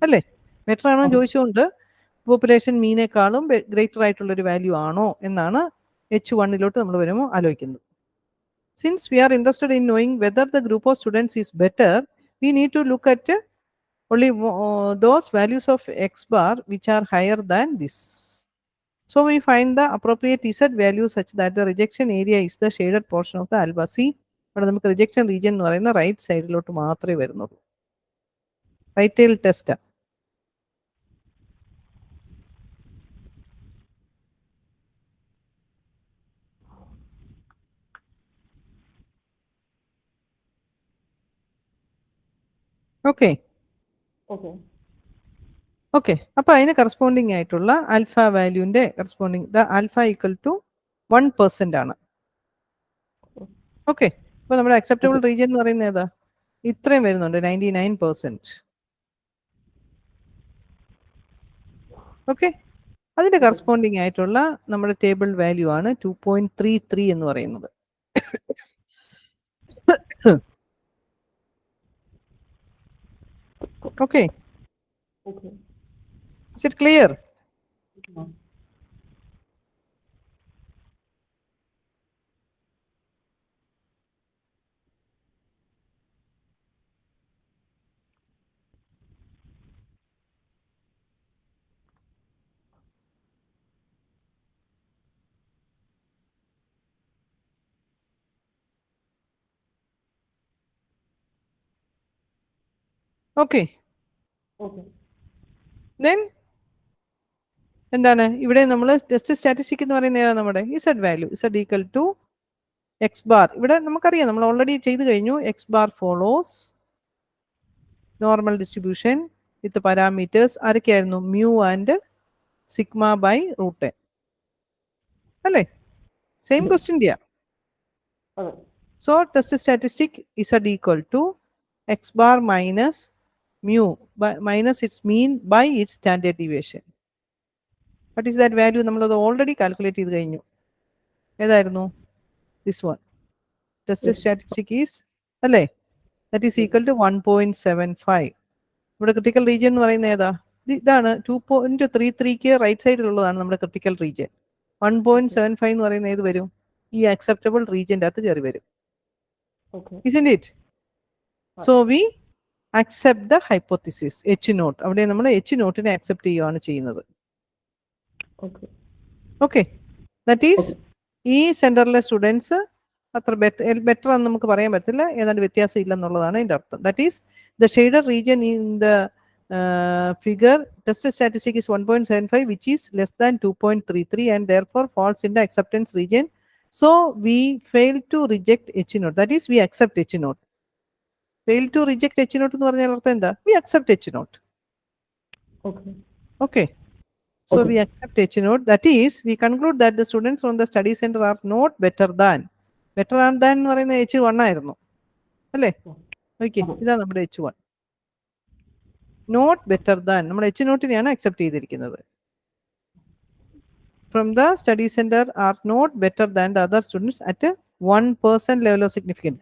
അല്ലേ? ബെറ്റർ ആണോ എന്ന് ചോദിച്ചുകൊണ്ട് പോപ്പുലേഷൻ മീനേക്കാളും ഗ്രേറ്റർ ആയിട്ടുള്ള ഒരു വാല്യൂ ആണോ എന്നാണ് H1 നമ്മൾ വരുമ്പോൾ ആലോചിക്കുന്നത്. Since we are interested in knowing whether the group of students is better, we need to look at only those values of x bar which are higher than this. So we find the appropriate z value such that the rejection area is the shaded portion of the alpha. See, ഇവിടെ നമുക്ക് rejection region എന്ന് പറയുന്ന right സൈഡിലോട്ട് മാത്രമേ വരുന്നുള്ളൂ. Right tail test. Okay Okay. Okay, അപ്പൊ അതിന് corresponding ആയിട്ടുള്ള ആൽഫ വാല്യൂന്റെ corresponding the alpha equal to 1% ആണ്. ഓക്കെ, അപ്പൊ നമ്മുടെ അക്സെപ്റ്റബിൾ റീജിയൻ എന്ന് പറയുന്നത് ഏതാ? ഇത്രയും വരുന്നുണ്ട്, 99%. ഓക്കെ, അതിന്റെ കറസ്പോണ്ടിങ് ആയിട്ടുള്ള നമ്മുടെ ടേബിൾ വാല്യൂ ആണ് 2.33 എന്ന് പറയുന്നത്. Okay, Okay. is it clear? Okay, Okay. Then എന്താണ് ഇവിടെ നമ്മൾ ടെസ്റ്റ് സ്റ്റാറ്റിസ്റ്റിക് എന്ന് പറയുന്നത് ഏതാണ്? നമ്മുടെ Z value, Z equal to X bar. ഇവിടെ നമുക്കറിയാം, നമ്മൾ ഓൾറെഡി ചെയ്ത് കഴിഞ്ഞു. X bar follows normal distribution with parameters ആരൊക്കെയായിരുന്നു? Mu and sigma by root, അല്ലേ? സെയിം ക്വസ്റ്റ്യൻ ചെയ്യാം. So test statistic Z equal to X bar minus mu minus its mean by its standard deviation. What is that value? നമ്മളത് already calculate ചെയ്ത് കഴിഞ്ഞു. ഏതായിരുന്നു? This one. Test statistic is, അല്ലേ? That is equal to 1.75. ഇവിടെ critical region എന്ന് പറയുന്നത് ഏതാ? ഇതാണ് 2.33ക്ക് റൈറ്റ് സൈഡിലുള്ളതാണ് നമ്മുടെ ക്രിട്ടിക്കൽ റീജിയൻ. 1.75 എന്ന് പറയുന്നത് ഏത് വരും? ഈ അക്സെപ്റ്റബിൾ റീജിയൻ്റെ അകത്ത് കയറി വരും. Isn't it? So we accept the hypothesis H0. അവിടെ നമ്മൾ H0നെ അക്സെപ്റ്റ് ചെയ്യുകയാണ് ചെയ്യുന്നത്. ഓക്കെ, ദാറ്റ് ഈസ് ഈ സെന്ററിലെ സ്റ്റുഡൻസ് അത്ര ബെറ്റർ എന്ന് നമുക്ക് പറയാൻ പറ്റില്ല, ഏതാണ്ട് വ്യത്യാസം ഇല്ലെന്നുള്ളതാണ് അതിൻ്റെ അർത്ഥം. That is the shaded region in the figure test statistic is 1.75 which is less than 2.33 and therefore falls in the acceptance region. So we fail to reject H0. That is, we accept H0. Fail to reject H0 എന്ന് പറഞ്ഞാൽ അർത്ഥം എന്താ? We accept H0. Okay. So we accept H0. That is, we conclude that the students from the study center are not better than. Better than എന്ന് പറയുന്നത് H1 ആയിരുന്നു, അല്ലേ? Okay, ഇതാണ് നമ്മുടെ H1. നോട്ട് ബെറ്റർ ദാൻ, നമ്മൾ H0നെയാണ് accept ചെയ്തിരിക്കുന്നത്. From the study center are not better than the other students at 1% level of significance.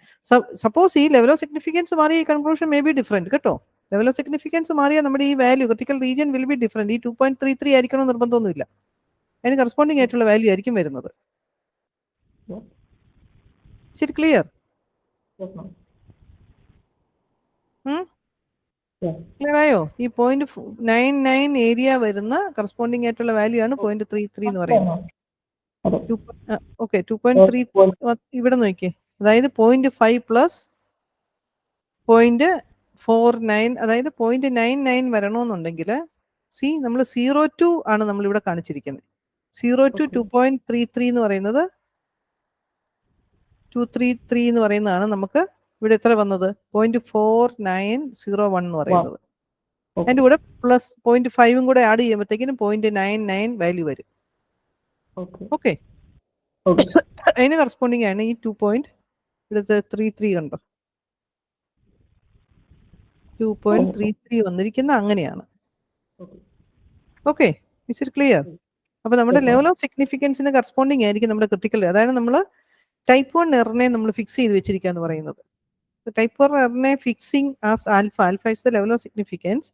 Suppose ഈ level of significance മാറിയ ഈ conclusion may be different, കേട്ടോ. ലെവൽ ഓഫ് സിഗ്നിഫിക്കൻസ് മാറിയാൽ നമ്മുടെ ഈ value critical region will be different. ഈ 2.33 ആയിരിക്കണം നിർബന്ധമൊന്നുമില്ല, അതിന് കറസ്പോണ്ടിങ് ആയിട്ടുള്ള വാല്യൂ ആയിരിക്കും വരുന്നത്. Is it clear? Yes, ma'am. Yes. Clear ആയോ? ഈ 0.99 ഏരിയ വരുന്ന കറസ്പോണ്ടിങ് ആയിട്ടുള്ള വാല്യൂ ആണ് 0.33 എന്ന് പറയുന്നത്. അതെ. ഓക്കെ 2.3 ഇവിടെ നോക്കിയേ, അതായത് 0.5 പ്ലസ് 0.49, അതായത് 0.99 വരണമെന്നുണ്ടെങ്കിൽ നമ്മൾ 0 ആണ് നമ്മൾ ഇവിടെ കാണിച്ചിരിക്കുന്നത്. 0 to 2.33 എന്ന് പറയുന്നത് 233 എന്ന് പറയുന്നതാണ് നമുക്ക് ഇവിടെ എത്ര വന്നത് 0.4901 എന്ന് പറയുന്നത്. അതിന്റെ കൂടെ പ്ലസ് 0.5 കൂടെ ആഡ് ചെയ്യുമ്പോഴത്തേക്കിനും 0.99 വാല്യൂ വരും. ഓക്കെ, അതിന് കറസ്പോണ്ടിങ് ആണ് ഈ 2.33 കണ്ടോ, 2.33 വന്നിരിക്കുന്ന അങ്ങനെയാണ്. Okay, is it clear? അപ്പൊ നമ്മുടെ ലെവൽ ഓഫ് സിഗ്നിഫിക്കൻസിന് കറസ്പോണ്ടിങ് ആയിരിക്കും നമ്മുടെ ക്രിട്ടിക്കൽ. അതാണ് നമ്മൾ ടൈപ്പ് 1 എററിനെ നമ്മൾ ഫിക്സ് ചെയ്ത് വെച്ചിരിക്കുക എന്ന് പറയുന്നത്. ടൈപ്പ് 1 എററിനെ fixing as alpha, alpha is the level of significance.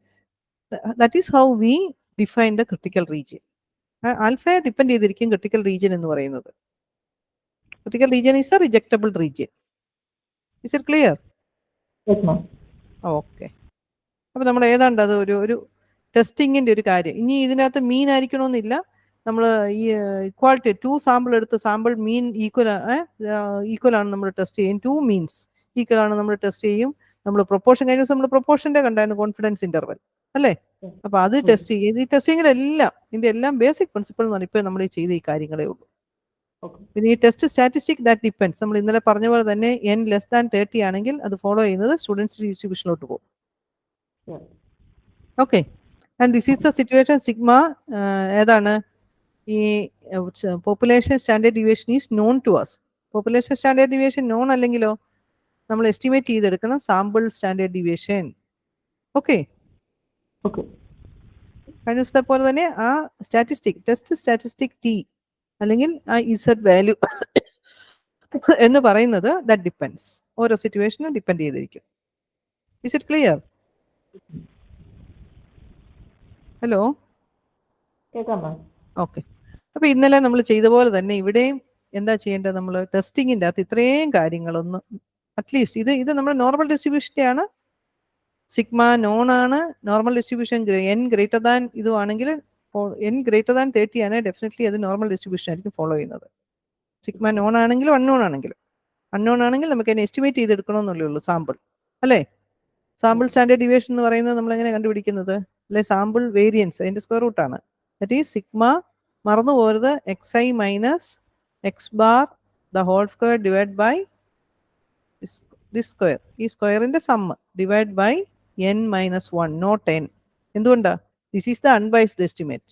That is how we define the critical region. ആൽഫയെ ഡിപ്പെൻഡ് ചെയ്തിരിക്കും ക്രിട്ടിക്കൽ റീജിയൻ എന്ന് പറയുന്നത്. Critical region is a rejectable region. Is it clear? Okay, അപ്പൊ നമ്മൾ ഏതാണ്ട് അത് ഒരു ടെസ്റ്റിങ്ങിന്റെ ഒരു കാര്യം. ഇനി ഇതിനകത്ത് മീൻ ആയിരിക്കണമെന്നില്ല. നമ്മൾ ഈ ഇക്വാളിറ്റി 2 സാമ്പിൾ എടുത്ത് സാമ്പിൾ മീൻ ഈക്വൽ ആണ് നമ്മൾ ടെസ്റ്റ് ചെയ്യും. 2 മീൻസ് ഈക്വൽ ആണ് നമ്മൾ ടെസ്റ്റ് ചെയ്യും. നമ്മൾ പ്രൊപ്പോർഷൻ കഴിഞ്ഞ ദിവസം നമ്മൾ പ്രൊപ്പോർഷന്റെ കണ്ടായിരുന്നു, കോൺഫിഡൻസ് ഇന്റർവൽ അല്ലേ? അപ്പൊ അത് ടെസ്റ്റ് ചെയ്യും. ഈ ടെസ്റ്റിങ്ങിലെല്ലാം ഇതിന്റെ എല്ലാം ബേസിക് പ്രിൻസിപ്പിൾ എന്ന് പറഞ്ഞാൽ ഇപ്പൊ നമ്മൾ ചെയ്ത ഈ കാര്യങ്ങളേ ഉള്ളൂ. പിന്നെ ഈ ടെസ്റ്റ് സ്റ്റാറ്റിസ്റ്റിക് ദാറ്റ് ഡിപ്പെൻഡ്സ്, നമ്മൾ ഇന്നലെ പറഞ്ഞ പോലെ തന്നെ n<30 ആണെങ്കിൽ അത് ഫോളോ ചെയ്യുന്നത് സ്റ്റുഡൻസ് ഡിസ്ട്രിബ്യൂഷനിലോട്ട് പോകും. Okay, and this is the situation sigma ഏതാണ് ഈ population standard deviation is known to us. Population standard deviation known അല്ലെങ്കിലോ നമ്മൾ എസ്റ്റിമേറ്റ് ചെയ്തെടുക്കണം സാമ്പിൾ സ്റ്റാൻഡേർഡ് ഡീവിയേഷൻ. ഓക്കെ, കഴിഞ്ഞ ദിവസത്തെ പോലെ തന്നെ ആ സ്റ്റാറ്റിസ്റ്റിക് ടെസ്റ്റ് സ്റ്റാറ്റിസ്റ്റിക് ടി അല്ലെങ്കിൽ ആ ഇസഡ് വാല്യൂ എന്ന് പറയുന്നത് ദാറ്റ് ഡിപ്പെൻഡ്സ്, ഓരോ സിറ്റുവേഷനും ഡിപ്പെൻഡ് ചെയ്തിരിക്കും. Is it clear? Hello, okay. അപ്പൊ ഇന്നലെ നമ്മൾ ചെയ്ത പോലെ തന്നെ ഇവിടെയും എന്താ ചെയ്യേണ്ടത്, നമ്മൾ ടെസ്റ്റിങ്ങിൻ്റെ അകത്ത് ഇത്രയും കാര്യങ്ങളൊന്ന് അറ്റ്ലീസ്റ്റ് ഇത് നമ്മുടെ നോർമൽ ഡിസ്ട്രിബ്യൂഷൻ്റെ ആണ്. സിഗ്മ നോൺ ആണ്. നോർമൽ ഡിസ്ട്രിബ്യൂഷൻ n ഇതുവാണെങ്കിൽ n>30 ആണ്, ഡെഫിനറ്റ്ലി അത് നോർമൽ ഡിസ്ട്രിബ്യൂഷൻ ആയിരിക്കും ഫോളോ ചെയ്യുന്നത്. സിഗ്മ നോൺ ആണെങ്കിലും അൺനോൺ ആണെങ്കിൽ നമുക്ക് അതിനെ എസ്റ്റിമേറ്റ് ചെയ്തെടുക്കണമെന്നല്ലേ ഉള്ളൂ സാമ്പിൾ അല്ലേ? സാമ്പിൾ സ്റ്റാൻഡേർഡ് ഡീവിയേഷൻ എന്ന് പറയുന്നത് നമ്മൾ എങ്ങനെ കണ്ടുപിടിക്കുന്നത്? അല്ലെ സാമ്പിൾ വേരിയൻസ് അതിന്റെ സ്ക്വയർ റൂട്ട് ആണ്. ദാറ്റ് ഈസ് സിഗ്മ, മറന്നു പോകരുത്, xi minus X bar the whole square divide by this square, ഈ സ്ക്വയറിന്റെ sum divide by n-1, not n. എന്തുകൊണ്ടാ? This is the unbiased estimate.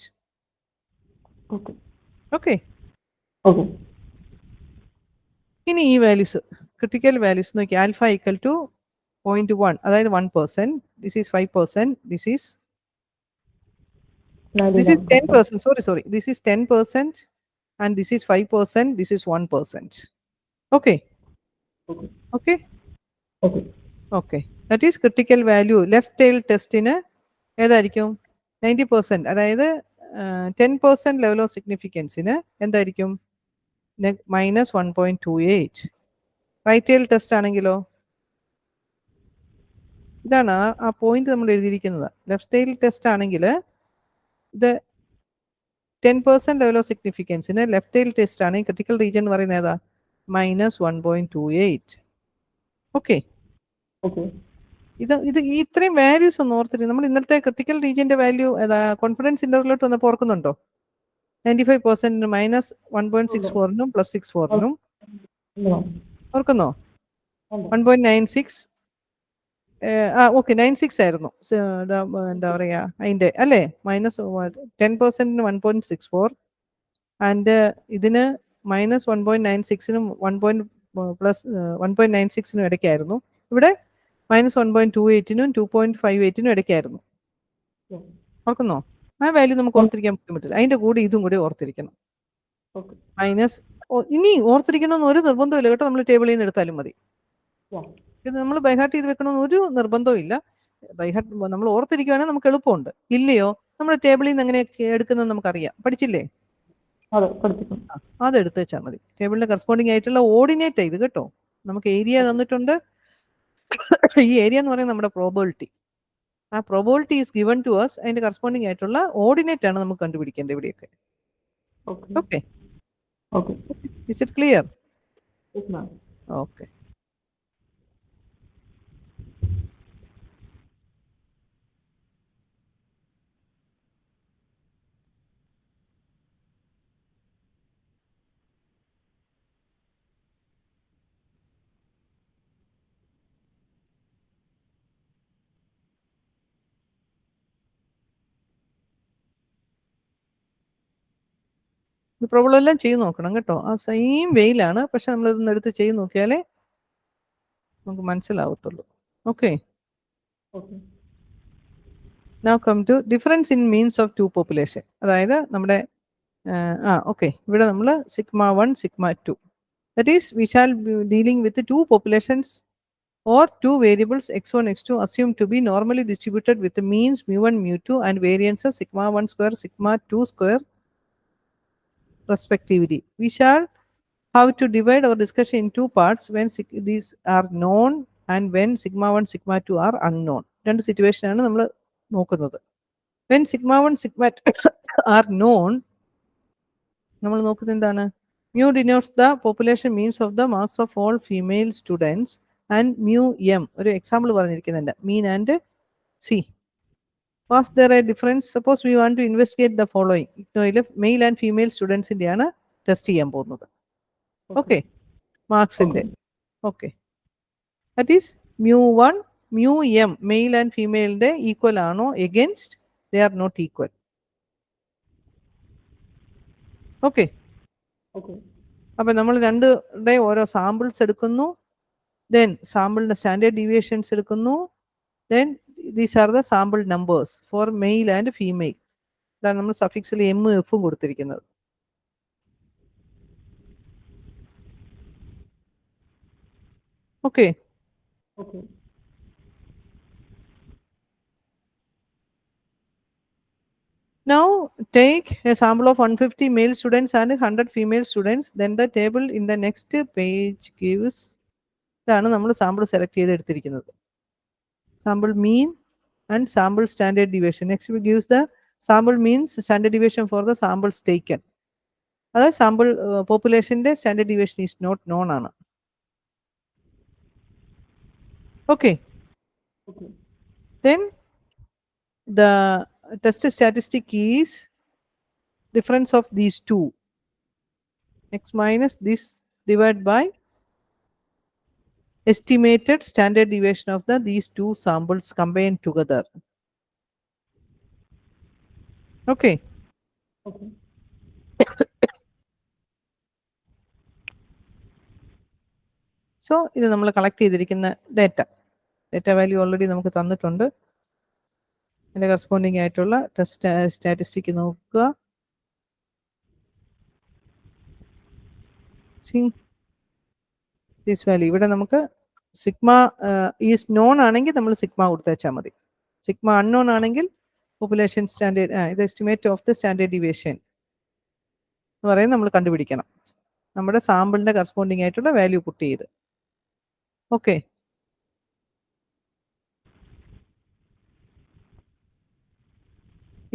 Okay, ഇനി ഈ വാല്യൂസ് ക്രിട്ടിക്കൽ വാല്യൂസ് നോക്കി. Alpha equal to 0.1, അതായത് 1%. This is 5%. This is 10%. Sorry. This is 10% and this is 5%. This is 1%. Okay. That is critical value. Left tail test in ഏതായിരിക്കും 90%, അതായത് 10% level of significance in എന്തായിരിക്കും -1.28. Right tail test ആണെങ്കിലോ ഇതാണ് ആ point നമ്മൾ എഴുതിയിരിക്കുന്നത്. Left tail test ആണെങ്കിൽ ഇത് 10% ലെവൽ ഓഫ് സിഗ്നിഫിക്കൻസിന് ലെഫ്റ്റ് ടൈൽ ടെസ്റ്റ് ആണ്. ക്രിട്ടിക്കൽ റീജിയൻ എന്ന് പറയുന്നത് ഏതാ? -1.28. ഓക്കെ, ഇത് ഈ ഇത്രയും വാല്യൂസ് ഒന്ന് ഓർത്തിട്ട് നമ്മൾ ഇന്നത്തെ ക്രിട്ടിക്കൽ റീജിയന്റെ വാല്യൂ ഏതാ? കോൺഫിഡൻസ് ഇന്റർവെല്ലോട്ട് വന്നപ്പോൾ ഓർക്കുന്നുണ്ടോ? 95% -1.64 +64 ഓർക്കുന്നോ? 1.96 ഓക്കെ 96 ആയിരുന്നു എന്താ പറയാ അതിന്റെ അല്ലേ? -10% 1.64 ആൻഡ് ഇതിന് -1.96 1.96 ഇടയ്ക്കായിരുന്നു. ഇവിടെ -1.28 2.58 ഇടയ്ക്കായിരുന്നു. ഓർക്കുന്നോ? ആ വാല്യൂ നമുക്ക് ഓർത്തിരിക്കാൻ ബുദ്ധിമുട്ടില്ല. അതിന്റെ കൂടെ ഇതും കൂടി ഓർത്തിരിക്കണം. ഇനി ഓർത്തിരിക്കണമെന്ന് ഒരു നിർബന്ധമില്ല കേട്ടോ. നമ്മൾ ടേബിളിൽ നിന്ന് എടുത്താലും മതി. ഇത് നമ്മൾ ബൈഹാർട്ട് ചെയ്ത് വെക്കണമെന്ന് ഒരു നിർബന്ധവും ഇല്ല. ബൈഹാർട്ട് നമ്മൾ ഓർത്തിരിക്കുകയാണെങ്കിൽ നമുക്ക് എളുപ്പമുണ്ട്. ഇല്ലയോ നമ്മൾ ടേബിളിൽ നിന്ന് എങ്ങനെ എടുക്കുന്നത് നമുക്കറിയാം. പഠിച്ചില്ലേ? അതെടുത്ത് വെച്ചാൽ മതി. ടേബിളിന് കറസ്പോണ്ടിങ് ആയിട്ടുള്ള ഓർഡിനേറ്റ് ചെയ്ത് കേട്ടോ. നമുക്ക് ഏരിയ തന്നിട്ടുണ്ട്. ഈ ഏരിയ എന്ന് പറയുന്നത് നമ്മുടെ പ്രോബബിലിറ്റി. ആ probability is given to us. അതിന്റെ കറസ്പോണ്ടിങ് ആയിട്ടുള്ള ഓർഡിനേറ്റ് ആണ് നമുക്ക് കണ്ടുപിടിക്കേണ്ടത് ഇവിടെയൊക്കെ. Okay. Okay, Okay. Is it clear? Yes, ma'am. Okay. ഈ പ്രോബ്ലം എല്ലാം ചെയ്ത് നോക്കണം കേട്ടോ. ആ സെയിം വെയിലാണ്, പക്ഷെ നമ്മളിതൊന്ന് എടുത്ത് ചെയ്ത് നോക്കിയാലേ നമുക്ക് മനസ്സിലാവത്തുള്ളൂ. Okay, Okay. Now come to difference in means of two population. അതായത് നമ്മുടെ ഓക്കെ, ഇവിടെ നമ്മൾ σ1 σ2, that is we shall be dealing with the two populations or two variables x1 x2 assumed to be normally distributed with the means mu1 mu2 and variances σ1 square σ2 square respectively. We shall have to divide our discussion in two parts when these are known and when σ1 σ2 are unknown. രണ്ട് situation ആണ് നമ്മൾ നോക്കുന്നത്. When σ1 σ2 are known, നമ്മൾ നോക്കുന്നത് എന്താണ്? Mu denotes the population means of the marks of all female students and mu m ഒരു example പറഞ്ഞിരിക്കുന്നുണ്ട്, mean and see. Was there a difference? Suppose we want to investigate the following. Male and female സ്റ്റുഡൻസിന്റെ ആണ് test ചെയ്യാൻ പോകുന്നത്. Okay, മാർക്സിന്റെ. Okay, that is mu1 mu m male and ഫീമെയിലിന്റെ equal ആണോ against they are not equal. Okay, Okay. അപ്പൊ നമ്മൾ രണ്ടുടെ ഓരോ സാമ്പിൾസ് എടുക്കുന്നു, ദെൻ സാമ്പിളിന്റെ സ്റ്റാൻഡേർഡ് ഡീവിയേഷൻസ് എടുക്കുന്നു, then these are the sample numbers for male and female. ഇതാണ് നമ്മൾ സഫിക്സിൽ എം എഫും കൊടുത്തിരിക്കുന്നത്. Okay, Okay. now take a sample of 150 male students and 100 female students. Then the table in the next page gives, ഇതാണ് നമ്മൾ sample select ചെയ്ത് എടുത്തിരിക്കുന്നത്. Sample mean and sample standard deviation. Next gives the sample means standard deviation for the samples taken. അതായത് sample പോപ്പുലേഷന്റെ standard deviation is not known ആണ്. Okay, Okay. then the test statistic is difference of these two, x minus this divided by estimated standard deviation of these two samples combined together. Okay, Okay. so ഇത് നമ്മൾ collect ചെയ്തിരിക്കുന്ന data value already നമുക്ക് തന്നിട്ടുണ്ട്. അതിന്റെ corresponding ആയിട്ടുള്ള test statistic നോക്കുക. This value ഇവിടെ നമുക്ക് സിഗ്മ ഈസ് നോൺ ആണെങ്കിൽ നമ്മൾ സിഗ്മ കൊടുത്തേച്ചാൽ മതി. സിഗ്മ അൺനോൺ ആണെങ്കിൽ പോപ്പുലേഷൻ സ്റ്റാൻഡേർഡ് ഇത് estimate of the standard deviation എന്ന് പറയുന്നത് നമ്മൾ കണ്ടുപിടിക്കണം, നമ്മുടെ സാമ്പിളിന്റെ കറസ്പോണ്ടിങ് ആയിട്ടുള്ള വാല്യൂ പുട്ട് ചെയ്ത്. ഓക്കെ,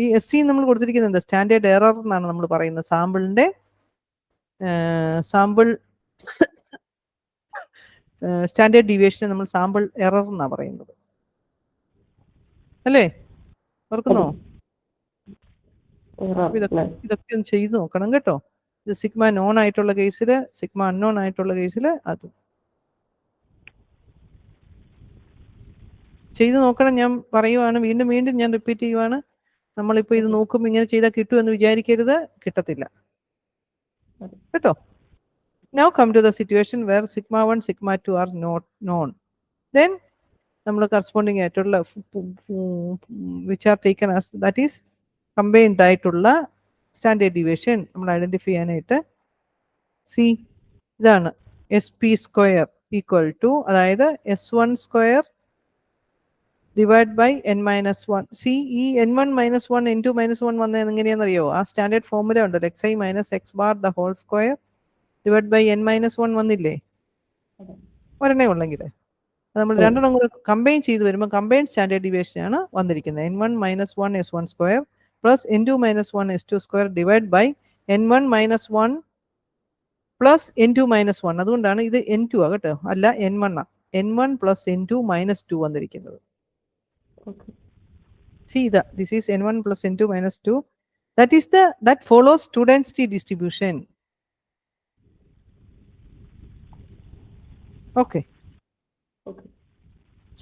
ഈ എസ് സി നമ്മൾ കൊടുത്തിരിക്കുന്നത് സ്റ്റാൻഡേർഡ് എറർ എന്നാണ് നമ്മൾ പറയുന്നത്. സാമ്പിളിന്റെ സാമ്പിൾ സ്റ്റാൻഡേർഡ് ഡീവിയേഷനെ നമ്മൾ സാമ്പിൾ എറർ എന്നാണ് പറയുന്നത്, അല്ലേ? ഓർക്കുന്നോ? ഇതൊക്കെ ഒന്ന് ചെയ്ത് നോക്കണം കേട്ടോ. ഇത് സിഗ്മ നോൺ ആയിട്ടുള്ള കേസിൽ, സിഗ്മ അൺനോൺ ആയിട്ടുള്ള കേസിൽ അതും ചെയ്ത് നോക്കണം. ഞാൻ പറയുവാണ്, വീണ്ടും വീണ്ടും ഞാൻ റിപ്പീറ്റ് ചെയ്യുവാണ്. നമ്മളിപ്പോൾ ഇത് നോക്കുമ്പോൾ ഇങ്ങനെ ചെയ്താൽ കിട്ടുമെന്ന് വിചാരിക്കരുത്, കിട്ടത്തില്ല കേട്ടോ. Now come to the situation where σ1 σ2 are not known. Then നമ്മൾ കറസ്പോണ്ടിങ് ആയിട്ടുള്ള which are taken as that is combined ആയിട്ടുള്ള സ്റ്റാൻഡേർഡ് ഡീവിയേഷൻ നമ്മൾ ഐഡന്റിഫൈ ചെയ്യാനായിട്ട് സി ഇതാണ് SP സ്ക്വയർ ഈക്വൽ ടു, അതായത് S1 square divide by n-1. C ഈ n1 - 1 n2 - 1 വന്നത് എങ്ങനെയാണെന്നറിയോ? ആ സ്റ്റാൻഡേർഡ് ഫോർമുല ഉണ്ടല്ലോ, xi - x bar the whole square divide by n - 1 വന്നില്ലേ? ഒരെണ്ണേ ഉള്ളെങ്കിൽ നമ്മൾ രണ്ടെണ്ണം കൂടെ കമ്പൈൻ ചെയ്ത് വരുമ്പോൾ കമ്പൈൻ സ്റ്റാൻഡേർഡ് ഡീവിയേഷൻ ആണ് വന്നിരിക്കുന്നത്. n1 - 1 s1 square plus n2 - 1 s2 square divide by n1 - 1 plus n2 - 1. അതുകൊണ്ടാണ് ഇത് n2 ആ കേട്ടോ, അല്ല n1 ആ. n1 പ്ലസ് n2 - 2 വന്നിരിക്കുന്നത്. See that this is n1 plus n2 minus 2. That follows student-t distribution. Okay. Okay.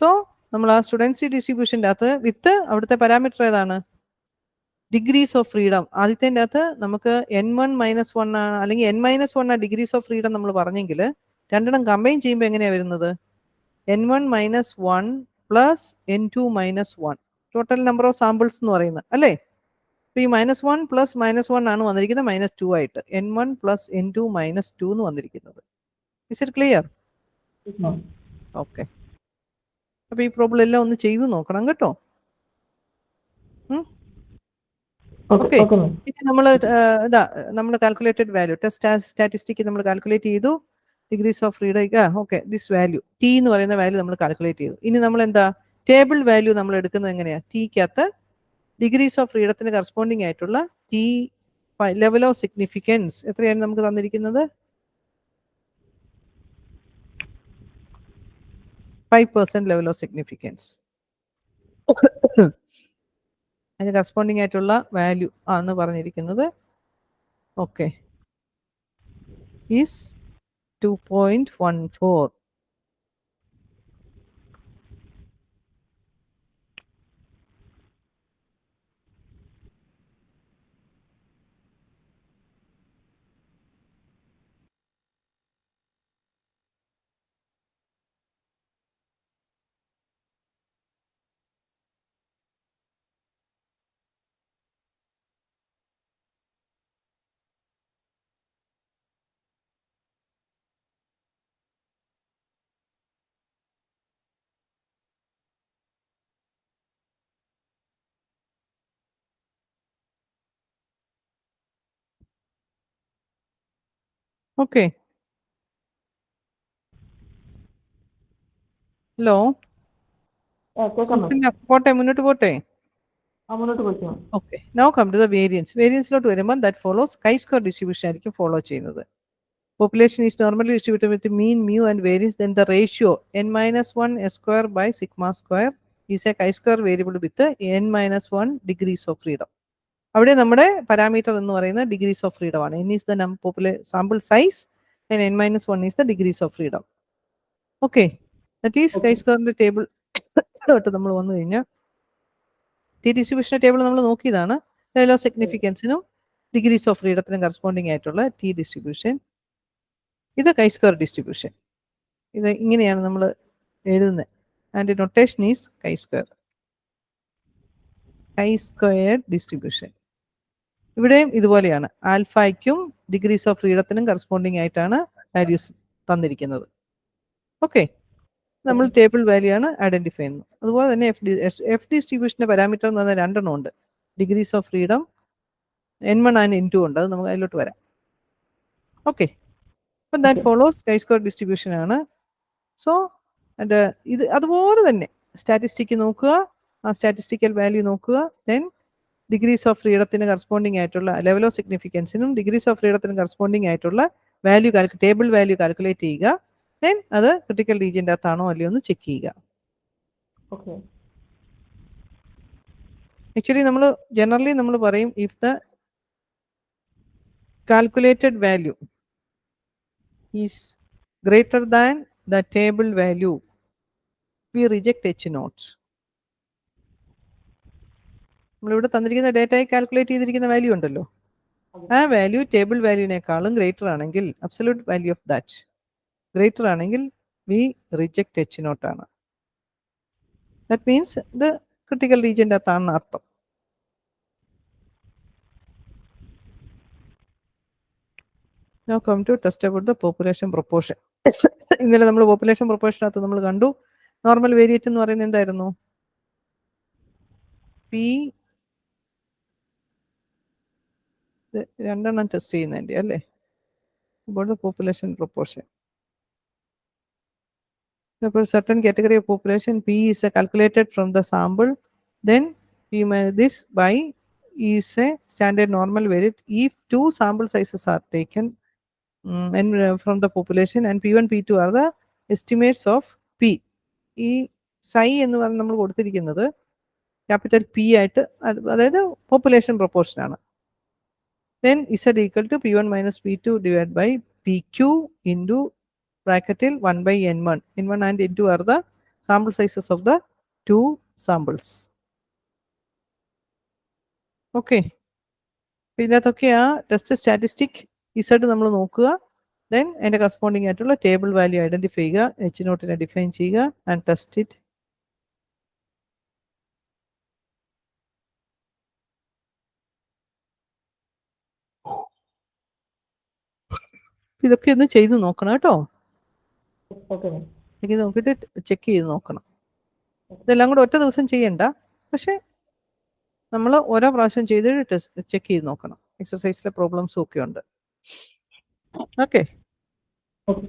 So നമ്മൾ ആ സ്റ്റുഡൻസി ഡിസ്ട്രിബ്യൂഷൻ്റെ അകത്ത് വിത്ത് അവിടുത്തെ പാരാമീറ്റർ ഏതാണ്? Degrees of freedom. ആദ്യത്തിൻ്റെ അകത്ത് നമുക്ക് n1 - 1 ആണ്, അല്ലെങ്കിൽ n-1 ആ ഡിഗ്രീസ് ഓഫ് ഫ്രീഡം നമ്മൾ പറഞ്ഞെങ്കിൽ രണ്ടെണ്ണം കമ്പൈൻ ചെയ്യുമ്പോൾ എങ്ങനെയാണ് വരുന്നത്? n1 - 1 plus n2 - 1 total number of samples എന്ന് പറയുന്നത് അല്ലേ? അപ്പോൾ ഈ -1 പ്ലസ് -1 ആണ് വന്നിരിക്കുന്നത് -2 ആയിട്ട്. n1 പ്ലസ് n2 - 2 എന്ന് വന്നിരിക്കുന്നത്. Is it clear? ഓക്കെ. അപ്പോൾ ഈ പ്രോബ്ലം എല്ലാം ഒന്ന് ചെയ്തു നോക്കണം കേട്ടോ. ഓക്കെ. ഇനി നമ്മൾ ഇതാ നമ്മൾ കാൽക്കുലേറ്റഡ് വാല്യൂ ടെസ്റ്റ് സ്റ്റാറ്റിസ്റ്റിക് നമ്മൾ കാൽക്കുലേറ്റ് ചെയ്തു. Degrees of freedom okay, this value T എന്ന് പറയുന്ന വാല്യൂ നമ്മൾ കാൽക്കുലേറ്റ് ചെയ്തു. ഇനി നമ്മൾ എന്താ ടേബിൾ വാല്യൂ നമ്മൾ എടുക്കുന്നത് എങ്ങനെയാണ്? ടിക്കകത്ത് ഡിഗ്രീസ് ഓഫ് ഫ്രീഡത്തിന് കറസ്പോണ്ടിങ് ആയിട്ടുള്ള ടി ലെവൽ ഓഫ് സിഗ്നിഫിക്കൻസ് എത്രയാണ് നമുക്ക് തന്നിരിക്കുന്നത്? 5% ലെവൽ ഓഫ് സിഗ്നിഫിക്കൻസ്. അതിന് കറസ്പോണ്ടിങ് ആയിട്ടുള്ള വാല്യൂ ആണ് പറഞ്ഞിരിക്കുന്നത്. Okay, is 2.14. ഓക്കെ, ഹലോ, പോട്ടെ, മുന്നോട്ട് പോട്ടെ. Okay, now come to the variance. വേരിയൻസിലോട്ട് വരുമ്പോൾ that follows chi square distribution ആയിരിക്കും ഫോളോ ചെയ്യുന്നത്. Population is normally distributed with mean, mu and variance. Then the ratio n-1 s square by sigma square is a chi-square variable with n-1 degrees of freedom. അവിടെ നമ്മുടെ parameter എന്ന് പറയുന്നത് degrees of freedom ആണ്. n is the sample size and n-1 is the degrees of freedom. Okay, that is chi-square table തൊട്ട് നമ്മൾ വന്നു കഴിഞ്ഞാൽ T distribution table നമ്മൾ നോക്കിയതാണ്. ലെവൽ ഓഫ് സിഗ്നിഫിക്കൻസിനും ഡിഗ്രീസ് ഓഫ് ഫ്രീഡത്തിനും കറസ്പോണ്ടിങ് ആയിട്ടുള്ള ടി ഡിസ്ട്രിബ്യൂഷൻ. ഇത് കൈ സ്ക്വയർ ഡിസ്ട്രിബ്യൂഷൻ. ഇത് ഇങ്ങനെയാണ് നമ്മൾ എഴുതുന്നത്. And notation is chi square distribution. ഇവിടെയും ഇതുപോലെയാണ്. ആൽഫയ്ക്കും ഡിഗ്രീസ് ഓഫ് ഫ്രീഡത്തിനും കറസ്പോണ്ടിങ് ആയിട്ടാണ് വാല്യൂസ് തന്നിരിക്കുന്നത്. ഓക്കെ, നമ്മൾ ടേബിൾ വാല്യൂ ആണ് ഐഡന്റിഫൈ ചെയ്യുന്നത്. അതുപോലെ തന്നെ എഫ് ഡിസ്ട്രിബ്യൂഷന്റെ പാരാമീറ്റർ എന്ന് പറഞ്ഞാൽ രണ്ടെണ്ണം ഉണ്ട്. Degrees of freedom n1 and n2 ഉണ്ട്. അത് നമുക്ക് അതിലോട്ട് വരാം. ഓക്കെ, അപ്പം that follows chi square distribution ആണ്. സോ ഇത് അതുപോലെ തന്നെ സ്റ്റാറ്റിസ്റ്റിക് നോക്കുക, ആ സ്റ്റാറ്റിസ്റ്റിക്കൽ വാല്യൂ നോക്കുക. ദെൻ ഡിഗ്രീസ് ഓഫ് ഫ്രീഡത്തിന് കറസ്പോണ്ടിങ് ആയിട്ടുള്ള ലെവൽ ഓഫ് സിഗ്നിഫിക്കൻസിനും ഡിഗ്രീസ് ഓഫ് ഫ്രീഡത്തിന് കറസ്പോണ്ടിങ് ആയിട്ടുള്ള വാല്യൂ ടേബിൾ വാല്യൂ കാൽക്കുലേറ്റ് ചെയ്യുക. ദെൻ അത് ക്രിട്ടിക്കൽ റീജിയൻ്റെ അകത്താണോ അല്ലയോ എന്ന് ചെക്ക് ചെയ്യുക. ആക്ച്വലി നമ്മൾ ജനറലി നമ്മൾ പറയും if the calculated value is greater than the table value, we reject H naught. നമ്മളിവിടെ തന്നിരിക്കുന്ന ഡേറ്റയായി കാൽക്കുലേറ്റ് ചെയ്തിരിക്കുന്ന വാല്യൂ ഉണ്ടല്ലോ, ആ വാല്യൂ ടേബിൾ വാല്യൂവിനേക്കാളും ഗ്രേറ്റർ ആണെങ്കിൽ, absolute value of that greater ആണെങ്കിൽ വി റിജക്ട് H naught ആണ്. ദാറ്റ് മീൻസ് ഇത് ക്രിട്ടിക്കൽ റീജിയൻ്റെ അകത്താണെന്ന് അർത്ഥം. Now come to test about the population proportion. ഇന്നലെ നമ്മൾ പോപ്പുലേഷൻ പ്രൊപ്പോർഷനകത്ത് നമ്മൾ കണ്ടു നോർമൽ വേരിയറ്റ് എന്ന് പറയുന്നത് എന്തായിരുന്നു? പി രണ്ടെണ്ണം ടെസ്റ്റ് ചെയ്യുന്നതിൻ്റെ അല്ലേ? about the population proportion. For a certain category of population, P is calculated from the sample. Then P minus this by is a standard normal variate if two sample sizes are taken and from the population, and P1, P2 are the estimates of P. ഈ psi എന്ന് പറഞ്ഞ് നമ്മൾ കൊടുത്തിരിക്കുന്നത് capital P ആയിട്ട് അതായത് population proportion ആണ്. Then Z equal to P1 minus P2 divided by PQ into bracketil 1 by N1. N1 and N2 are the sample sizes of the two samples. Okay. ഇതിനകത്തൊക്കെ ആ test statistic Z നമ്മൾ നോക്കുക. Then അതിൻ്റെ corresponding ആയിട്ടുള്ള table value identify ചെയ്യുക, H നോട്ടിനെ define ചെയ്യുക and test it. ഇതൊക്കെ ഒന്ന് ചെയ്ത് നോക്കണം കേട്ടോ. Okay, ma'am. ഇത് നോക്കിയിട്ട് ചെക്ക് ചെയ്ത് നോക്കണം. ഇതെല്ലാം കൂടെ ഒറ്റ ദിവസം ചെയ്യണ്ട, പക്ഷെ നമ്മൾ ഓരോ പ്രാവശ്യം ചെയ്തിട്ട് ടെസ്റ്റ് ചെക്ക് ചെയ്ത് നോക്കണം. എക്സസൈസിലെ പ്രോബ്ലംസും ഒക്കെ ഉണ്ട്. Okay. Okay.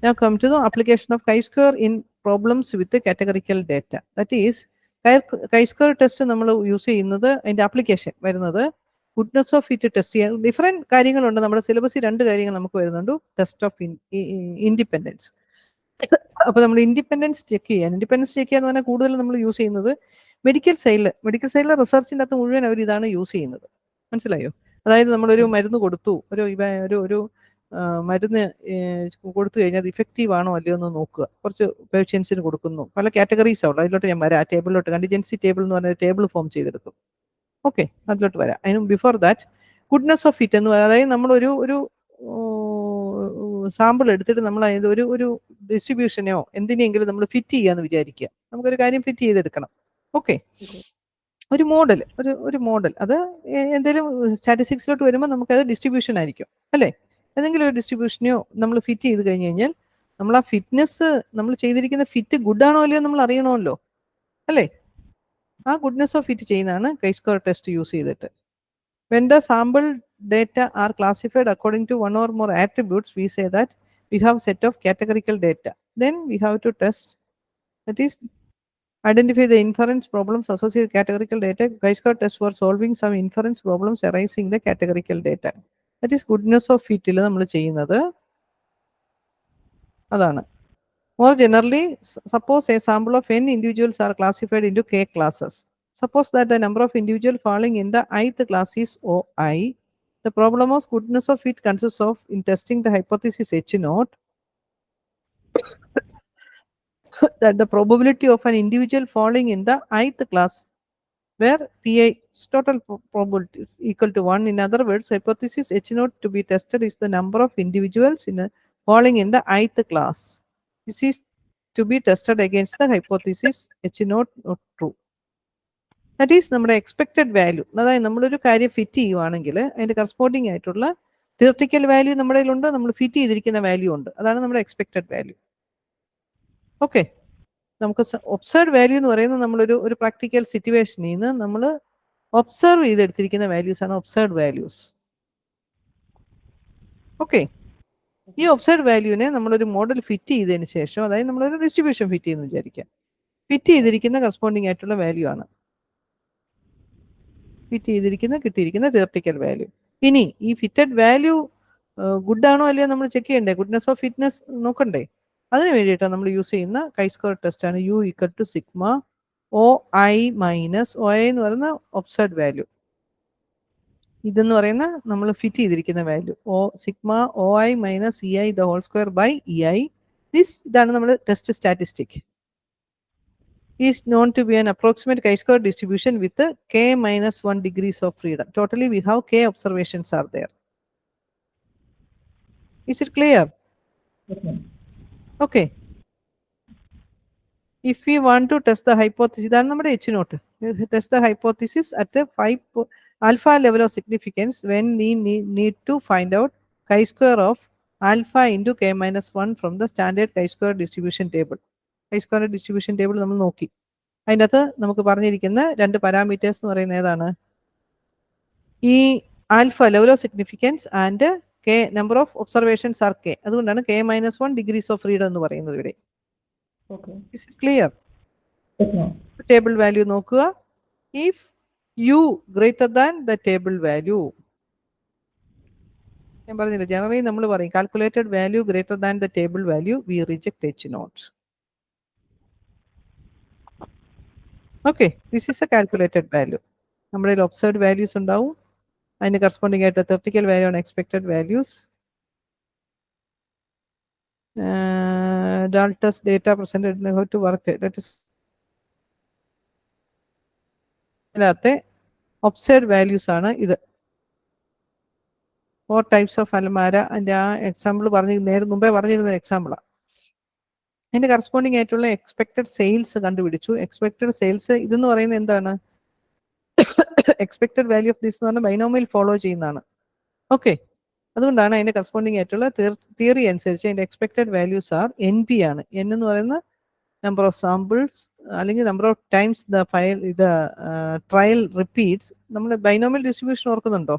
Now come to the application of chi-square in problems with the categorical data. That is, chi-square test നമ്മൾ യൂസ് ചെയ്യുന്നത് അതിൻ്റെ ആപ്ലിക്കേഷൻ വരുന്നത് ഗുഡ്നെസ് ഓഫ് ഫിറ്റ് ടെസ്റ്റ് ചെയ്യാൻ ഡിഫറെൻറ്റ് കാര്യങ്ങളുണ്ട്. നമ്മുടെ സിലബസിൽ 2 കാര്യങ്ങൾ നമുക്ക് വരുന്നുണ്ട്. Test of independence. അപ്പോൾ നമ്മൾ ഇൻഡിപെൻഡൻസ് ചെക്ക് ചെയ്യാൻ എന്ന് പറഞ്ഞാൽ കൂടുതൽ നമ്മൾ യൂസ് ചെയ്യുന്നത് മെഡിക്കൽ സൈഡിലെ റിസർച്ചിൻ്റെ അകത്ത് മുഴുവൻ അവർ ഇതാണ് യൂസ് ചെയ്യുന്നത്. മനസ്സിലായോ? അതായത് നമ്മളൊരു മരുന്ന് കൊടുത്തു, ഒരു മരുന്ന് കൊടുത്തു കഴിഞ്ഞാൽ അത് ഇഫക്റ്റീവ് ആണോ അല്ലയോ എന്ന് നോക്കുക. കുറച്ച് പേഷ്യൻസിന് കൊടുക്കുന്നു, പല കാറ്റഗറീസ് ഉള്ളു. അതിലോട്ട് ഞാൻ വരാം. ആ ടേബിളിലോട്ട് കണ്ടിജൻസി ടേബിൾ എന്ന് പറഞ്ഞ ടേബിൾ ഫോം ചെയ്തെടുക്കും. ഓക്കെ, അതിലോട്ട് വരാം. അതിന് before that goodness of fit എന്ന് പറയുന്നത്, അതായത് നമ്മളൊരു സാമ്പിൾ എടുത്തിട്ട് നമ്മൾ അതിൻ്റെ ഒരു ഡിസ്ട്രിബ്യൂഷനെയോ എന്തിനെങ്കിലും നമ്മൾ ഫിറ്റ് ചെയ്യാന്ന് വിചാരിക്കുക. നമുക്കൊരു കാര്യം ഫിറ്റ് ചെയ്തെടുക്കണം. ഓക്കെ, ഒരു മോഡൽ അത് എന്തെങ്കിലും സ്റ്റാറ്റിസ്റ്റിക്സിലോട്ട് വരുമ്പോൾ നമുക്കത് ഡിസ്ട്രിബ്യൂഷൻ ആയിരിക്കും അല്ലേ? ഏതെങ്കിലും ഒരു ഡിസ്ട്രിബ്യൂഷനെയോ നമ്മൾ ഫിറ്റ് ചെയ്ത് കഴിഞ്ഞ് കഴിഞ്ഞാൽ നമ്മൾ ആ ഫിറ്റ്നെസ്, നമ്മൾ ചെയ്തിരിക്കുന്ന ഫിറ്റ് ഗുഡ് ആണോ അല്ലയോ നമ്മൾ അറിയണമല്ലോ അല്ലേ? ആ ഗുഡ്നെസ് ഓഫ് ഫിറ്റ് ചെയ്യുന്നതാണ് chi-square ടെസ്റ്റ് യൂസ് ചെയ്തിട്ട്. When the sample data are classified according to one or more attributes, we say that we have set of categorical data. Then we have to test, that is, identify the inference problems associated with categorical data. chi-square test for solving some inference problems arising the categorical data. That is goodness of fit il nammal cheyyunnathu adana. More generally, suppose a sample of n individuals are classified into k classes. Suppose that the number of individuals falling in the ith class is OI. The problem of goodness of fit consists of in testing the hypothesis H naught that the probability of an individual falling in the ith class where Pi total probability is equal to 1. In other words, hypothesis H naught to be tested is the number of individuals falling in the ith class. This is to be tested against the hypothesis H naught not true. That is നമ്മുടെ expected value. അതായത് നമ്മളൊരു കാര്യം fit ചെയ്യുവാണെങ്കിൽ അതിൻ്റെ corresponding ആയിട്ടുള്ള theoretical value നമ്മുടെ കയ്യിലുണ്ട്, നമ്മൾ ഫിറ്റ് ചെയ്തിരിക്കുന്ന വാല്യൂ ഉണ്ട്. അതാണ് നമ്മുടെ എക്സ്പെക്റ്റഡ് വാല്യൂ. ഓക്കെ, നമുക്ക് ഒബ്സർവ് വാല്യൂ എന്ന് പറയുന്നത് നമ്മളൊരു പ്രാക്ടിക്കൽ സിറ്റുവേഷനിൽ നിന്ന് നമ്മൾ ഒബ്സർവ് ചെയ്തെടുത്തിരിക്കുന്ന വാല്യൂസ് ആണ് ഒബ്സർവ് വാല്യൂസ്. ഓക്കെ, ഈ ഒബ്സർവ് വാല്യൂവിനെ നമ്മളൊരു മോഡൽ ഫിറ്റ് ചെയ്തതിന് ശേഷം, അതായത് നമ്മളൊരു ഡിസ്ട്രിബ്യൂഷൻ ഫിറ്റ് ചെയ്യുന്നു വിചാരിക്കാം, ഫിറ്റ് ചെയ്തിരിക്കുന്ന കറസ്പോണ്ടിങ് ആയിട്ടുള്ള വാല്യൂ ആണ് കിട്ടിയിരിക്കുന്ന തിയററ്റിക്കൽ വാല്യൂ. ഇനി ഈ ഫിറ്റഡ് വാല്യൂ ഗുഡ് ആണോ അല്ലയോ നമ്മൾ ചെക്ക് ചെയ്യണ്ടേ? ഗുഡ്നെസ് ഓഫ് ഫിറ്റ്നസ് നോക്കണ്ടേ? അതിന് വേണ്ടിയിട്ടാണ് നമ്മൾ യൂസ് ചെയ്യുന്ന chi-square ടെസ്റ്റ് ആണ് U equal to sigma OI minus OI എന്ന് പറയുന്ന ഒബ്സർവ്ഡ് വാല്യൂ. ഇതെന്ന് പറയുന്ന നമ്മൾ ഫിറ്റ് ചെയ്തിരിക്കുന്ന value sigma OI minus EI the whole square by EI. ഇതാണ് നമ്മൾ test statistic. Is known to be an approximate chi-square distribution with k minus 1 degrees of freedom. Totally we have k observations are there. Is it clear? Yes, ma'am. Okay. If we want to test the hypothesis, then നമ്മുടെ H naught. Test the hypothesis at a 5 alpha level of significance when we need to find out chi-square of alpha into k minus 1 from the standard chi-square distribution table. chi-square distribution table നമ്മൾ നോക്കി. അതിനകത്ത് നമുക്ക് പറഞ്ഞിരിക്കുന്ന 2 parameters എന്ന് പറയുന്നത് ഏതാണ്? ഈ alpha level of significance and K number of observations R K. അതുകൊണ്ടാണ് k minus 1 degrees of freedom എന്ന് പറയുന്നത് ഇവിടെ. Okay. Is it clear? Yes, ma'am. Table value നോക്കുക. If u greater than the table value, ഞാൻ പറഞ്ഞില്ല generally നമ്മൾ പറയും calculated value greater than the table value we reject H naught. Okay, this is a calculated value. നമ്മുടെ കയ്യിൽ observed values ഉണ്ടാവും, അതിന് corresponding ആയിട്ട് തെർട്ടിക്കൽ വാല്യൂ ആണ് expected values. Dalton's data presented in how to work that is ഇതിനകത്തെ observed values ആണ് ഇത്. 4 types of അലമാര. അതിൻ്റെ ആ എക്സാമ്പിൾ മുമ്പേ പറഞ്ഞിരുന്ന എക്സാമ്പിളാണ്. അതിന്റെ കറസ്പോണ്ടിങ് ആയിട്ടുള്ള എക്സ്പെക്റ്റഡ് സെയിൽസ് കണ്ടുപിടിച്ചു. എക്സ്പെക്റ്റഡ് സെയിൽസ് ഇതെന്ന് പറയുന്നത് എന്താണ്? എക്സ്പെക്റ്റഡ് വാല്യൂ ഓഫ് ദിസ് എന്ന് പറഞ്ഞാൽ ബൈനോമിയൽ ഫോളോ ചെയ്യുന്നതാണ്. ഓക്കെ, അതുകൊണ്ടാണ് അതിന്റെ കറസ്പോണ്ടിങ് ആയിട്ടുള്ള തിയറി അനുസരിച്ച് അതിന്റെ expected values are n p ആണ്. എൻ എന്ന് പറയുന്ന നമ്പർ ഓഫ് സാമ്പിൾസ് അല്ലെങ്കിൽ number of times the trial repeats. നമ്മൾ ബൈനോമിയൽ ഡിസ്ട്രിബ്യൂഷൻ ഓർക്കുന്നുണ്ടോ?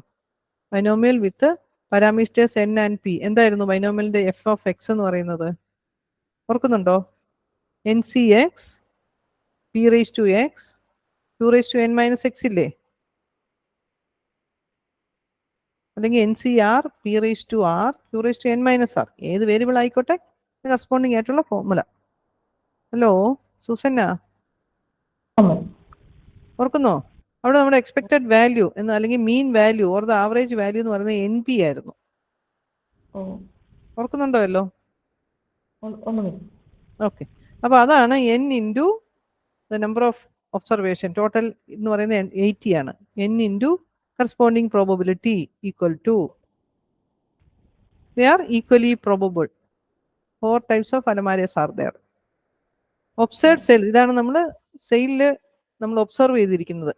Binomial with parameters n and p. എന്തായിരുന്നു ബൈനോമിയലിന്റെ എഫ് ഓഫ് എക്സ് എന്ന് പറയുന്നത്? ഓർക്കുന്നുണ്ടോ? N c x p raise to x q raise to n minus x ഇല്ലേ? അല്ലെങ്കിൽ n c r p raise to r q raise to n minus r. ഏത് variable ആയിക്കോട്ടെ, corresponding ആയിട്ടുള്ള formula. Hello Susanna, ഓർക്കുന്നോ? അവിടെ നമ്മുടെ എക്സ്പെക്റ്റഡ് വാല്യൂ എന്ന് അല്ലെങ്കിൽ mean value or the average value എന്ന് പറയുന്നത് എൻ പി ആയിരുന്നു. ഓർക്കുന്നുണ്ടോ? ഓക്കെ, അപ്പൊ അതാണ് N into the number of observation. Total എന്ന് പറയുന്നത് 80 ആണ്. N into corresponding probability equal to, they are equally probable. 4 types of alamares are there. Observed sale, ഇതാണ് നമ്മൾ സെയിലില് നമ്മൾ ഒബ്സർവ് ചെയ്തിരിക്കുന്നത്,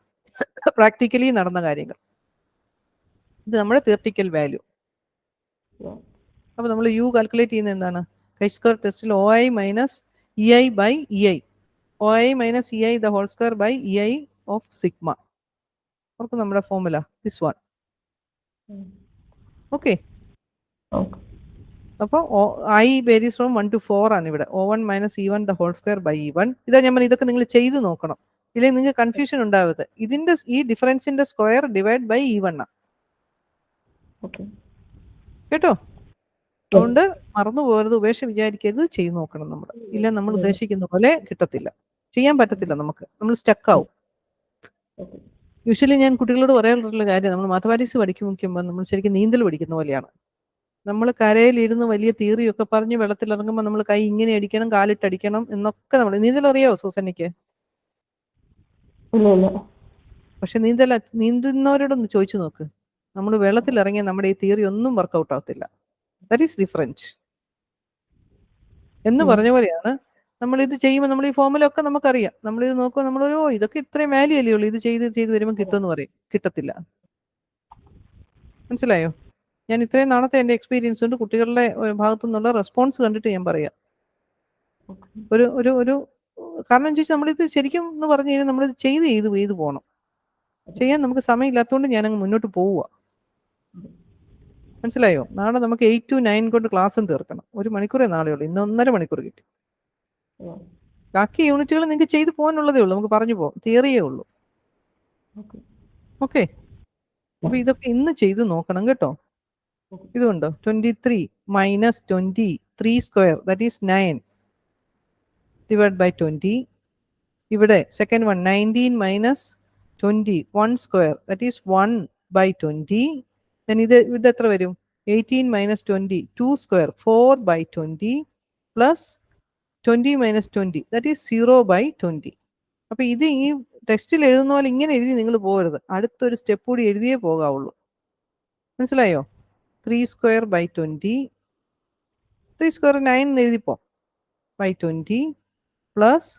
പ്രാക്ടിക്കലി നടന്ന കാര്യങ്ങൾ. ഇത് നമ്മുടെ തിയററ്റിക്കൽ വാല്യൂ. അപ്പൊ നമ്മൾ യു കാൽക്കുലേറ്റ് ചെയ്യുന്നത് എന്താണ്? കൈസ്ക്വയർ ടെസ്റ്റിൽ o i minus e i by e i, o i minus e i the whole square by e i of sigma. ഓർക്ക് നമ്മുടെ ഫോർമുല ദിസ് വൺ. ഓക്കെ, അപ്പോൾ ഐ വേരീസ് ഫ്രോം 1 to 4 ആണ് ഇവിടെ. O1 minus E1 the whole square by E1. ഇതാ ഞാൻ ഇതൊക്കെ നിങ്ങൾ ചെയ്ത് നോക്കണം, ഇല്ലെങ്കിൽ നിങ്ങൾക്ക് കൺഫ്യൂഷൻ ഉണ്ടാവരുത്. ഇതിന്റെ ഈ ഡിഫറൻസിന്റെ സ്ക്വയർ ഡിവൈഡ് ബൈ E1 ആണ്. കേട്ടോ? അതുകൊണ്ട് മറന്നു പോകരുത്, ഉപേക്ഷ വിചാരിക്കരുത്, ചെയ്തു നോക്കണം നമ്മൾ. ഇല്ല നമ്മൾ ഉദ്ദേശിക്കുന്ന പോലെ കിട്ടത്തില്ല, ചെയ്യാൻ പറ്റത്തില്ല, നമ്മൾ സ്റ്റക്ക് ആവും. യൂഷ്വലി ഞാൻ കുട്ടികളോട് പറയാനുള്ള കാര്യം, നമ്മൾ മാത്തമാറ്റിക്സ് പഠിക്കുമ്പോൾ നമ്മൾ ശരിക്കും നീന്തൽ പഠിക്കുന്ന പോലെയാണ്. നമ്മൾ കരയിലിരുന്ന് വലിയ തിയറിയൊക്കെ പറഞ്ഞ് വെള്ളത്തിലിറങ്ങുമ്പോൾ നമ്മൾ കൈ ഇങ്ങനെ അടിക്കണം, കാലിട്ടടിക്കണം എന്നൊക്കെ നമ്മൾ. നീന്തൽ അറിയാവോ സൂസന്നയ്ക്ക്? പക്ഷെ നീന്തുന്നവരോടൊന്ന് ചോദിച്ചു നോക്ക്, നമ്മൾ വെള്ളത്തിലിറങ്ങിയ നമ്മുടെ ഈ തിയറി ഒന്നും വർക്കൗട്ട് ആവത്തില്ല. That is different. എന്ന് പറഞ്ഞ പോലെയാണ് നമ്മൾ ഇത് ചെയ്യുമ്പോൾ നമ്മൾ ഈ ഫോർമുല ഒക്കെ നമുക്കറിയാം. നമ്മളിത് നോക്കുമ്പോൾ നമ്മൾ ഇതൊക്കെ ഇത്രയും വാല്യൂ അല്ലേ ഉള്ളൂ, ഇത് ചെയ്ത് വരുമ്പോൾ കിട്ടുമെന്ന് പറയും. കിട്ടത്തില്ല. മനസ്സിലായോ? ഞാൻ ഇത്രയും നാളത്തെ എൻ്റെ എക്സ്പീരിയൻസ് കൊണ്ട് കുട്ടികളുടെ ഭാഗത്തു നിന്നുള്ള റെസ്പോൺസ് കണ്ടിട്ട് ഞാൻ പറയാം. ഒരു കാരണം ചോദിച്ചാൽ നമ്മളിത് ശരിക്കും എന്ന് പറഞ്ഞു കഴിഞ്ഞാൽ നമ്മളിത് ചെയ്ത് പോകണം. ചെയ്യാൻ നമുക്ക് സമയമില്ലാത്തതുകൊണ്ട് ഞാനങ്ങ് മുന്നോട്ട് പോവുക. മനസ്സിലായോ? നാളെ നമുക്ക് 8 to 9 കൊണ്ട് ക്ലാസ്സും തീർക്കണം. 1 മണിക്കൂറേ നാളെ ഉള്ളൂ, ഇന്ന് 1.5 മണിക്കൂർ കിട്ടി. ബാക്കി യൂണിറ്റുകൾ നിങ്ങൾക്ക് ചെയ്തു പോകാനുള്ളതേ ഉള്ളൂ, നമുക്ക് പറഞ്ഞു പോകാം, തിയറിയേ ഉള്ളൂ. ഓക്കെ, അപ്പൊ ഇതൊക്കെ ഇന്ന് ചെയ്ത് നോക്കണം കേട്ടോ. ഇതുണ്ടോ 23 minus 20 3 square that is 9 divide by 20. ഇവിടെ second one 19 minus 20 1 square that is 1 by 20. ഇത് എത്ര വരും? 18 minus 20 2 square 4 by 20 plus 20 minus 20 that is 0 by 20. അപ്പൊ ഇത് ഈ ടെക്സ്റ്റിൽ എഴുതുന്ന പോലെ ഇങ്ങനെ എഴുതി നിങ്ങൾ പോകരുത്, അടുത്തൊരു സ്റ്റെപ്പ് കൂടി എഴുതിയേ പോകാവുള്ളൂ. മനസ്സിലായോ? 3 സ്ക്വയർ ബൈ 20, 3 സ്ക്വയർ 9 എഴുതിപ്പോ, by 20 plus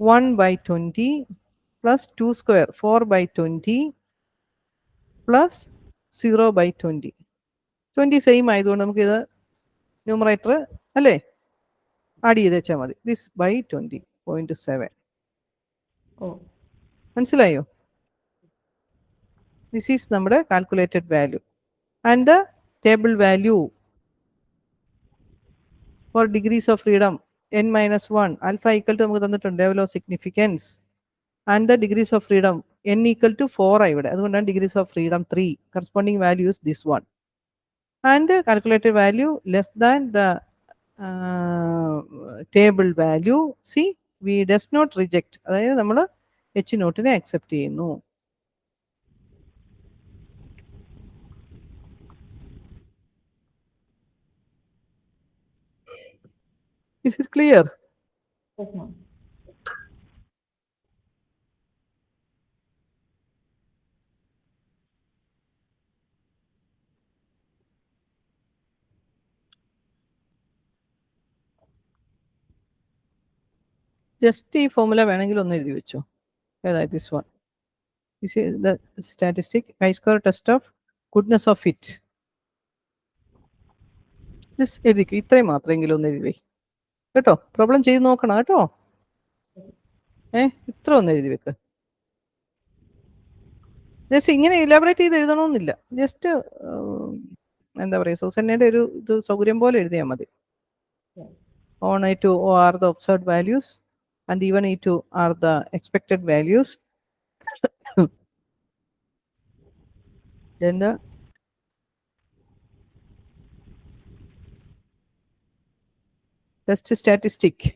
1 by 20 plus 2 square 4 by 20 plus 0 by 20. 20 same ആയതുകൊണ്ട് നമുക്കിത് ന്യൂമറേറ്റർ അല്ലേ ആഡ് ചെയ്ത് വെച്ചാൽ മതി. This by 20.7. മനസ്സിലായോ? ദിസ് ഈസ് നമ്മുടെ calculated value. And the table value for degrees of freedom n minus 1, alpha equal to നമുക്ക് തന്നിട്ടുണ്ട് level of significance, and the degrees of freedom n equal to 4 ആയി ഇവിടെ, അതുകൊണ്ടാണ് degrees of freedom 3, corresponding value is this one, and calculated value less than the table value. See, we does not reject, അതായത് നമ്മൾ h നോട്ടിനെ accept ചെയ്യുന്നു. Is it clear? Yes, ma'am. Just ഈ formula വേണമെങ്കിൽ ഒന്ന് എഴുതി വെച്ചോ. ഏതായത് this one, this is the statistic chi-square test of goodness of fit. Just എഴുതിക്കും, ഇത്രയും മാത്രമെങ്കിലും ഒന്ന് എഴുതി കേട്ടോ. പ്രോബ്ലം ചെയ്ത് നോക്കണം കേട്ടോ. ഇത്ര ഒന്ന് എഴുതി വെക്ക്. ജസ്റ്റ് ഇങ്ങനെ ഇലാബറേറ്റ് ചെയ്ത് എഴുതണമെന്നില്ല, ജസ്റ്റ് എന്താ പറയുക, സൂസന്നയുടെ ഒരു ഇത് സൗകര്യം പോലെ എഴുതിയാൽ മതി. On A2 are the observed values and even E2 are the expected values. Then the test statistic,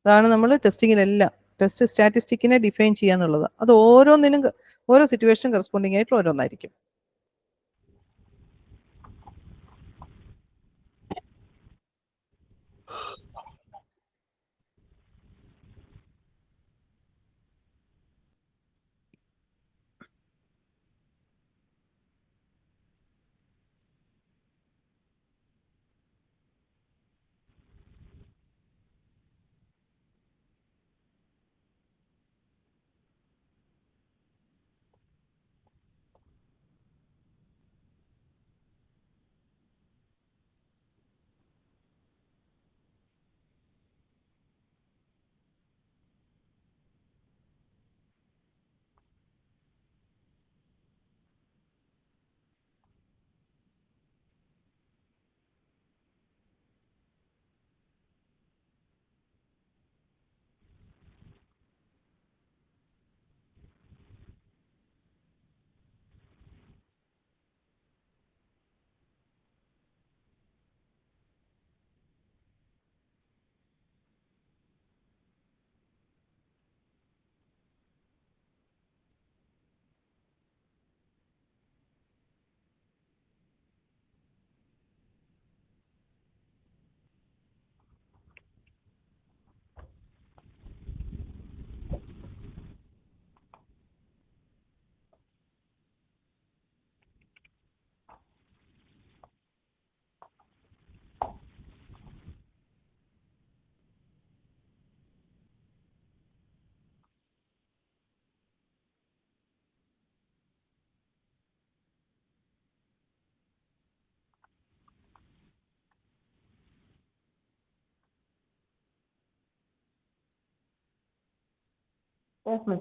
അതാണ് നമ്മൾ ടെസ്റ്റിങ്ങിലെല്ലാം ടെസ്റ്റ് സ്റ്റാറ്റിസ്റ്റിക്കിനെ ഡിഫൈൻ ചെയ്യാന്നുള്ളത്. അത് ഓരോന്നിനും ഓരോ സിറ്റുവേഷനും കറസ്പോണ്ടിങ് ആയിട്ടുള്ള ഓരോന്നായിരിക്കും. Yes, ma'am.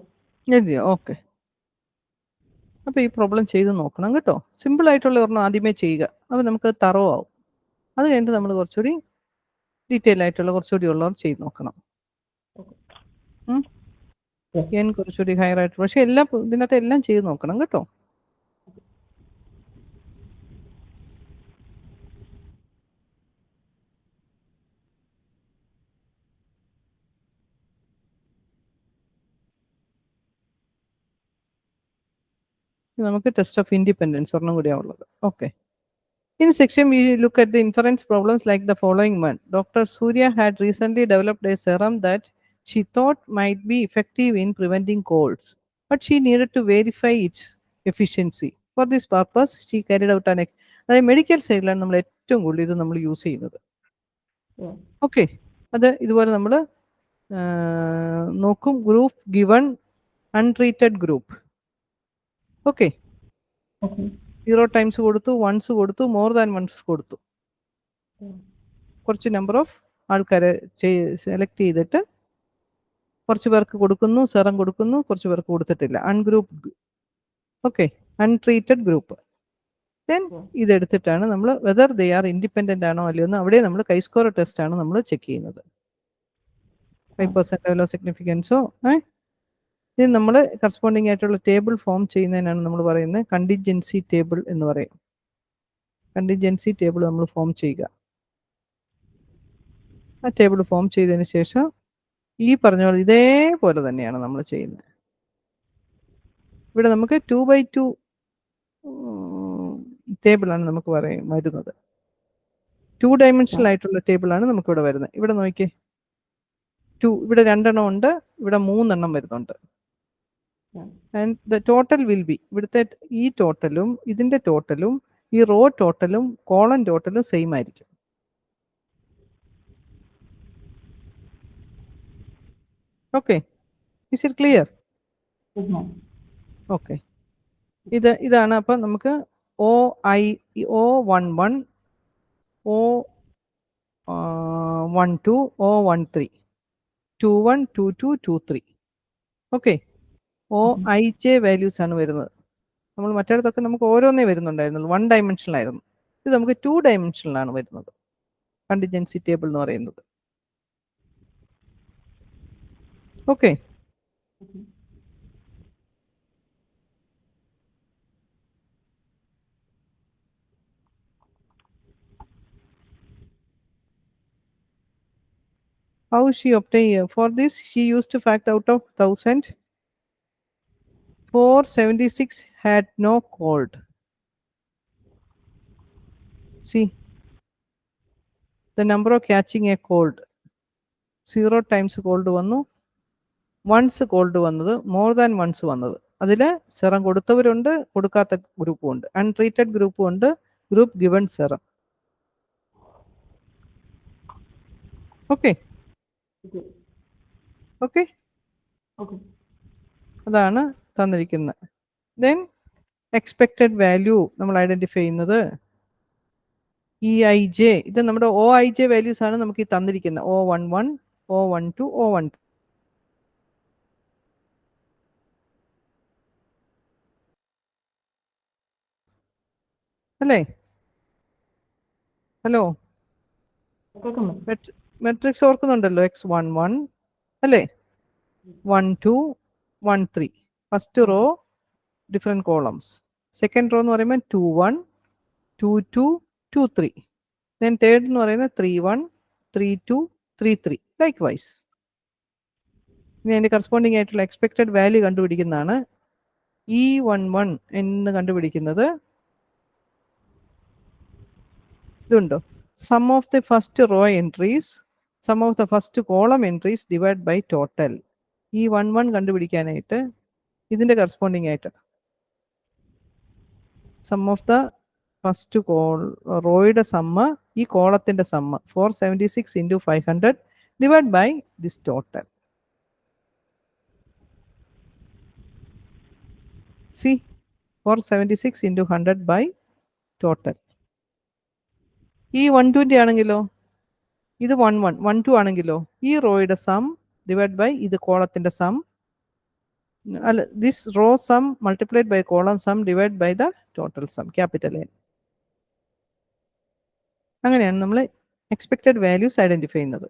എഴുതിയോ? ഓക്കെ. അപ്പോൾ ഈ പ്രോബ്ലം ചെയ്ത് നോക്കണം കേട്ടോ. സിമ്പിൾ ആയിട്ടുള്ള ഒരെണ്ണം ആദ്യമേ ചെയ്യുക, അപ്പോൾ നമുക്ക് തറോ ആവും. അത് കഴിഞ്ഞിട്ട് നമ്മൾ കുറച്ചുകൂടി ഡീറ്റെയിൽ ആയിട്ടുള്ള കുറച്ചുകൂടി ഉള്ളവർ ചെയ്ത് നോക്കണം. ഞാൻ കുറച്ചുകൂടി ഹയർ ആയിട്ട്, പക്ഷെ എല്ലാം ഇതിനകത്ത് എല്ലാം ചെയ്ത് നോക്കണം കേട്ടോ. നമുക്ക് ടെസ്റ്റ് ഓഫ് ഇൻഡിപെൻഡൻസ് ഒരെണ്ണം കൂടിയാണ് ഉള്ളത്. Okay. In section, we look at the inference problems like the following one. Dr. Surya had recently developed a serum that she thought might be effective in preventing colds, but she needed to verify its efficiency. For this purpose, she carried out an അതായത് medical സൈഡിലാണ് നമ്മൾ ഏറ്റവും കൂടുതൽ ഇത് നമ്മൾ use ചെയ്യുന്നത്. Okay, അത് ഇതുപോലെ നമ്മൾ നോക്കും. Group given untreated group. Okay, 0 times കൊടുത്തു, 1s കൊടുത്തു, മോർ ദാൻ 1s കൊടുത്തു. കുറച്ച് നമ്പർ ഓഫ് ആൾക്കാരെ സെലക്ട് ചെയ്തിട്ട് കുറച്ച് പേർക്ക് കൊടുക്കുന്നു, സെറം കൊടുക്കുന്നു, കുറച്ച് പേർക്ക് കൊടുത്തിട്ടില്ല. Ungroup, okay, untreated group. Then ഇതെടുത്തിട്ടാണ് നമ്മൾ വെദർ ദേ ആർ ഇൻഡിപെൻഡൻ്റ് ആണോ അല്ലയോ എന്ന് അവിടെ നമ്മൾ chi-square ടെസ്റ്റ് ആണ് നമ്മൾ ചെക്ക് ചെയ്യുന്നത്. 5% ലെവൽ ഓഫ് സിഗ്നിഫിക്കൻസോ ഇത് നമ്മൾ കറസ്പോണ്ടിങ് ആയിട്ടുള്ള ടേബിൾ ഫോം ചെയ്യുന്നതിനാണ് നമ്മൾ പറയുന്നത് കണ്ടിൻജൻസി ടേബിൾ എന്ന് പറയും. കണ്ടിൻജൻസി ടേബിൾ നമ്മൾ ഫോം ചെയ്യുക. ആ ടേബിൾ ഫോം ചെയ്തതിന് ശേഷം ഈ പറഞ്ഞ പോലെ ഇതേപോലെ തന്നെയാണ് നമ്മൾ ചെയ്യുന്നത്. ഇവിടെ നമുക്ക് 2x2 ടേബിളാണ് നമുക്ക് വരുന്നത്. 2 ഡയമെൻഷണൽ ആയിട്ടുള്ള ടേബിളാണ് നമുക്കിവിടെ വരുന്നത്. ഇവിടെ നോക്കിയേ, 2 ഇവിടെ 2 എണ്ണം ഉണ്ട്, ഇവിടെ 3 എണ്ണം വരുന്നുണ്ട്. And the total will be ഇവിടുത്തെ ഈ ടോട്ടലും ഇതിന്റെ ടോട്ടലും ഈ റോ ടോട്ടലും കോളം ടോട്ടലും സെയിം ആയിരിക്കും. Okay, is it clear? Yes, ma'am. Okay, ഇതാണ്. അപ്പം നമുക്ക് O11 O12 O13 21 22 23 okay, OIJ values ആണ് വരുന്നത്. നമ്മൾ മറ്റിടത്തൊക്കെ നമുക്ക് ഓരോന്നേ വരുന്നുണ്ടായിരുന്നുള്ളൂ, 1 ഡയമെൻഷനിൽ ആയിരുന്നു. ഇത് നമുക്ക് 2 ഡയമെൻഷനിലാണ് വരുന്നത് കണ്ടിൻജൻസി ടേബിൾ എന്ന് പറയുന്നത്. Okay, how she obtained? For this, she used to fact out of 1000. 476 had no cold. See, the number of catching a cold. 0 times cold വന്നു, once cold വന്നത്, more than once വന്നത്. അതിൽ serum കൊടുത്തവരുണ്ട്, കൊടുക്കാത്ത ഗ്രൂപ്പും ഉണ്ട്, untreated ഗ്രൂപ്പും ഉണ്ട്, group given serum. Okay okay, അതാണ് തന്നിരിക്കുന്നത്. ദെൻ എക്സ്പെക്റ്റഡ് വാല്യൂ നമ്മൾ ഐഡന്റിഫൈ ചെയ്യുന്നത് EIJ, ഇത് നമ്മുടെ OIJ വാല്യൂസ് ആണ് നമുക്ക് ഈ തന്നിരിക്കുന്നത്. O11 O12 O13 അല്ലേ? Hello, matrix ഓർക്കുന്നുണ്ടല്ലോ? X11 അല്ലേ, 12 13 first row different columns, second row എന്ന് പറയുമ്പോൾ 21 22 23, ദെൻ തേർഡ് എന്ന് പറയുന്നത് 31 32 33 ലൈക്ക് വൈസ്. ഇനി അതിന്റെ കറസ്പോണ്ടിങ് ആയിട്ടുള്ള എക്സ്പെക്റ്റഡ് വാല്യൂ കണ്ടുപിടിക്കുന്നതാണ് E11 എന്ന് കണ്ടുപിടിക്കുന്നത്. ഇതുണ്ടോ, sum of the first row entries, sum of the first column entries divide by total. E11 കണ്ടുപിടിക്കാനായിട്ട് ഇതിന്റെ കറസ്പോണ്ടിങ് ആയിട്ട് സം ഓഫ് ദ ഫസ്റ്റ് റോയുടെ സമ്മ്, ഈ കോളത്തിന്റെ sum 476 into 500 divide by this total. See 476 into 100 by total. ഈ 120 ആണെങ്കിലോ, ഇത് 11 12 ആണെങ്കിലോ, ഈ റോയുടെ സം ഡിവൈഡ് ബൈ ഇത് കോളത്തിന്റെ സം, അല്ല, this row sum multiplied by column sum divide by the total sum, capital N. അങ്ങനെയാണ് നമ്മൾ എക്സ്പെക്റ്റഡ് വാല്യൂസ് ഐഡന്റിഫൈ ചെയ്യുന്നത്.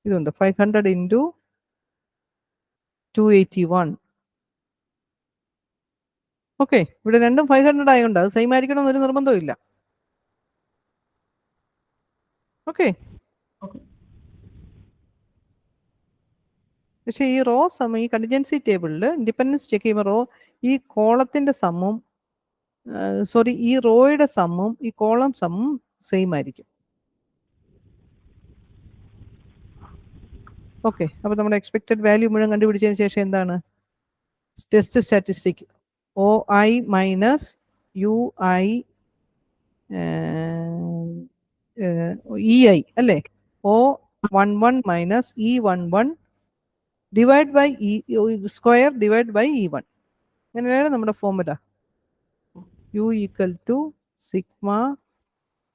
ഇതുണ്ട് 500 into 281. ഓക്കെ, ഇവിടെ രണ്ടും 500 ആയതുകൊണ്ട് അത് സെയിം ആയിരിക്കണം എന്നൊരു നിർബന്ധവും ഇല്ല. ഓക്കെ, പക്ഷെ ഈ റോ സം, ഈ കണ്ടിൻജൻസി ടേബിളിൽ ഇൻഡിപെൻഡൻസ് ചെക്ക് ചെയ്യുമ്പോൾ റോ ഈ കോളത്തിന്റെ സമ്മും സോറി ഈ റോയുടെ സമ്മും ഈ കോളം സമ്മും സെയിം ആയിരിക്കും. ഓക്കെ, അപ്പൊ നമ്മുടെ എക്സ്പെക്റ്റഡ് വാല്യൂ മുഴുവൻ കണ്ടുപിടിച്ചതിന് ശേഷം എന്താണ് test statistic OI minus UI EI അല്ലേ, O11 minus E11 divide by square divide by E1. അങ്ങനെയാണ് നമ്മുടെ formula. U equal to sigma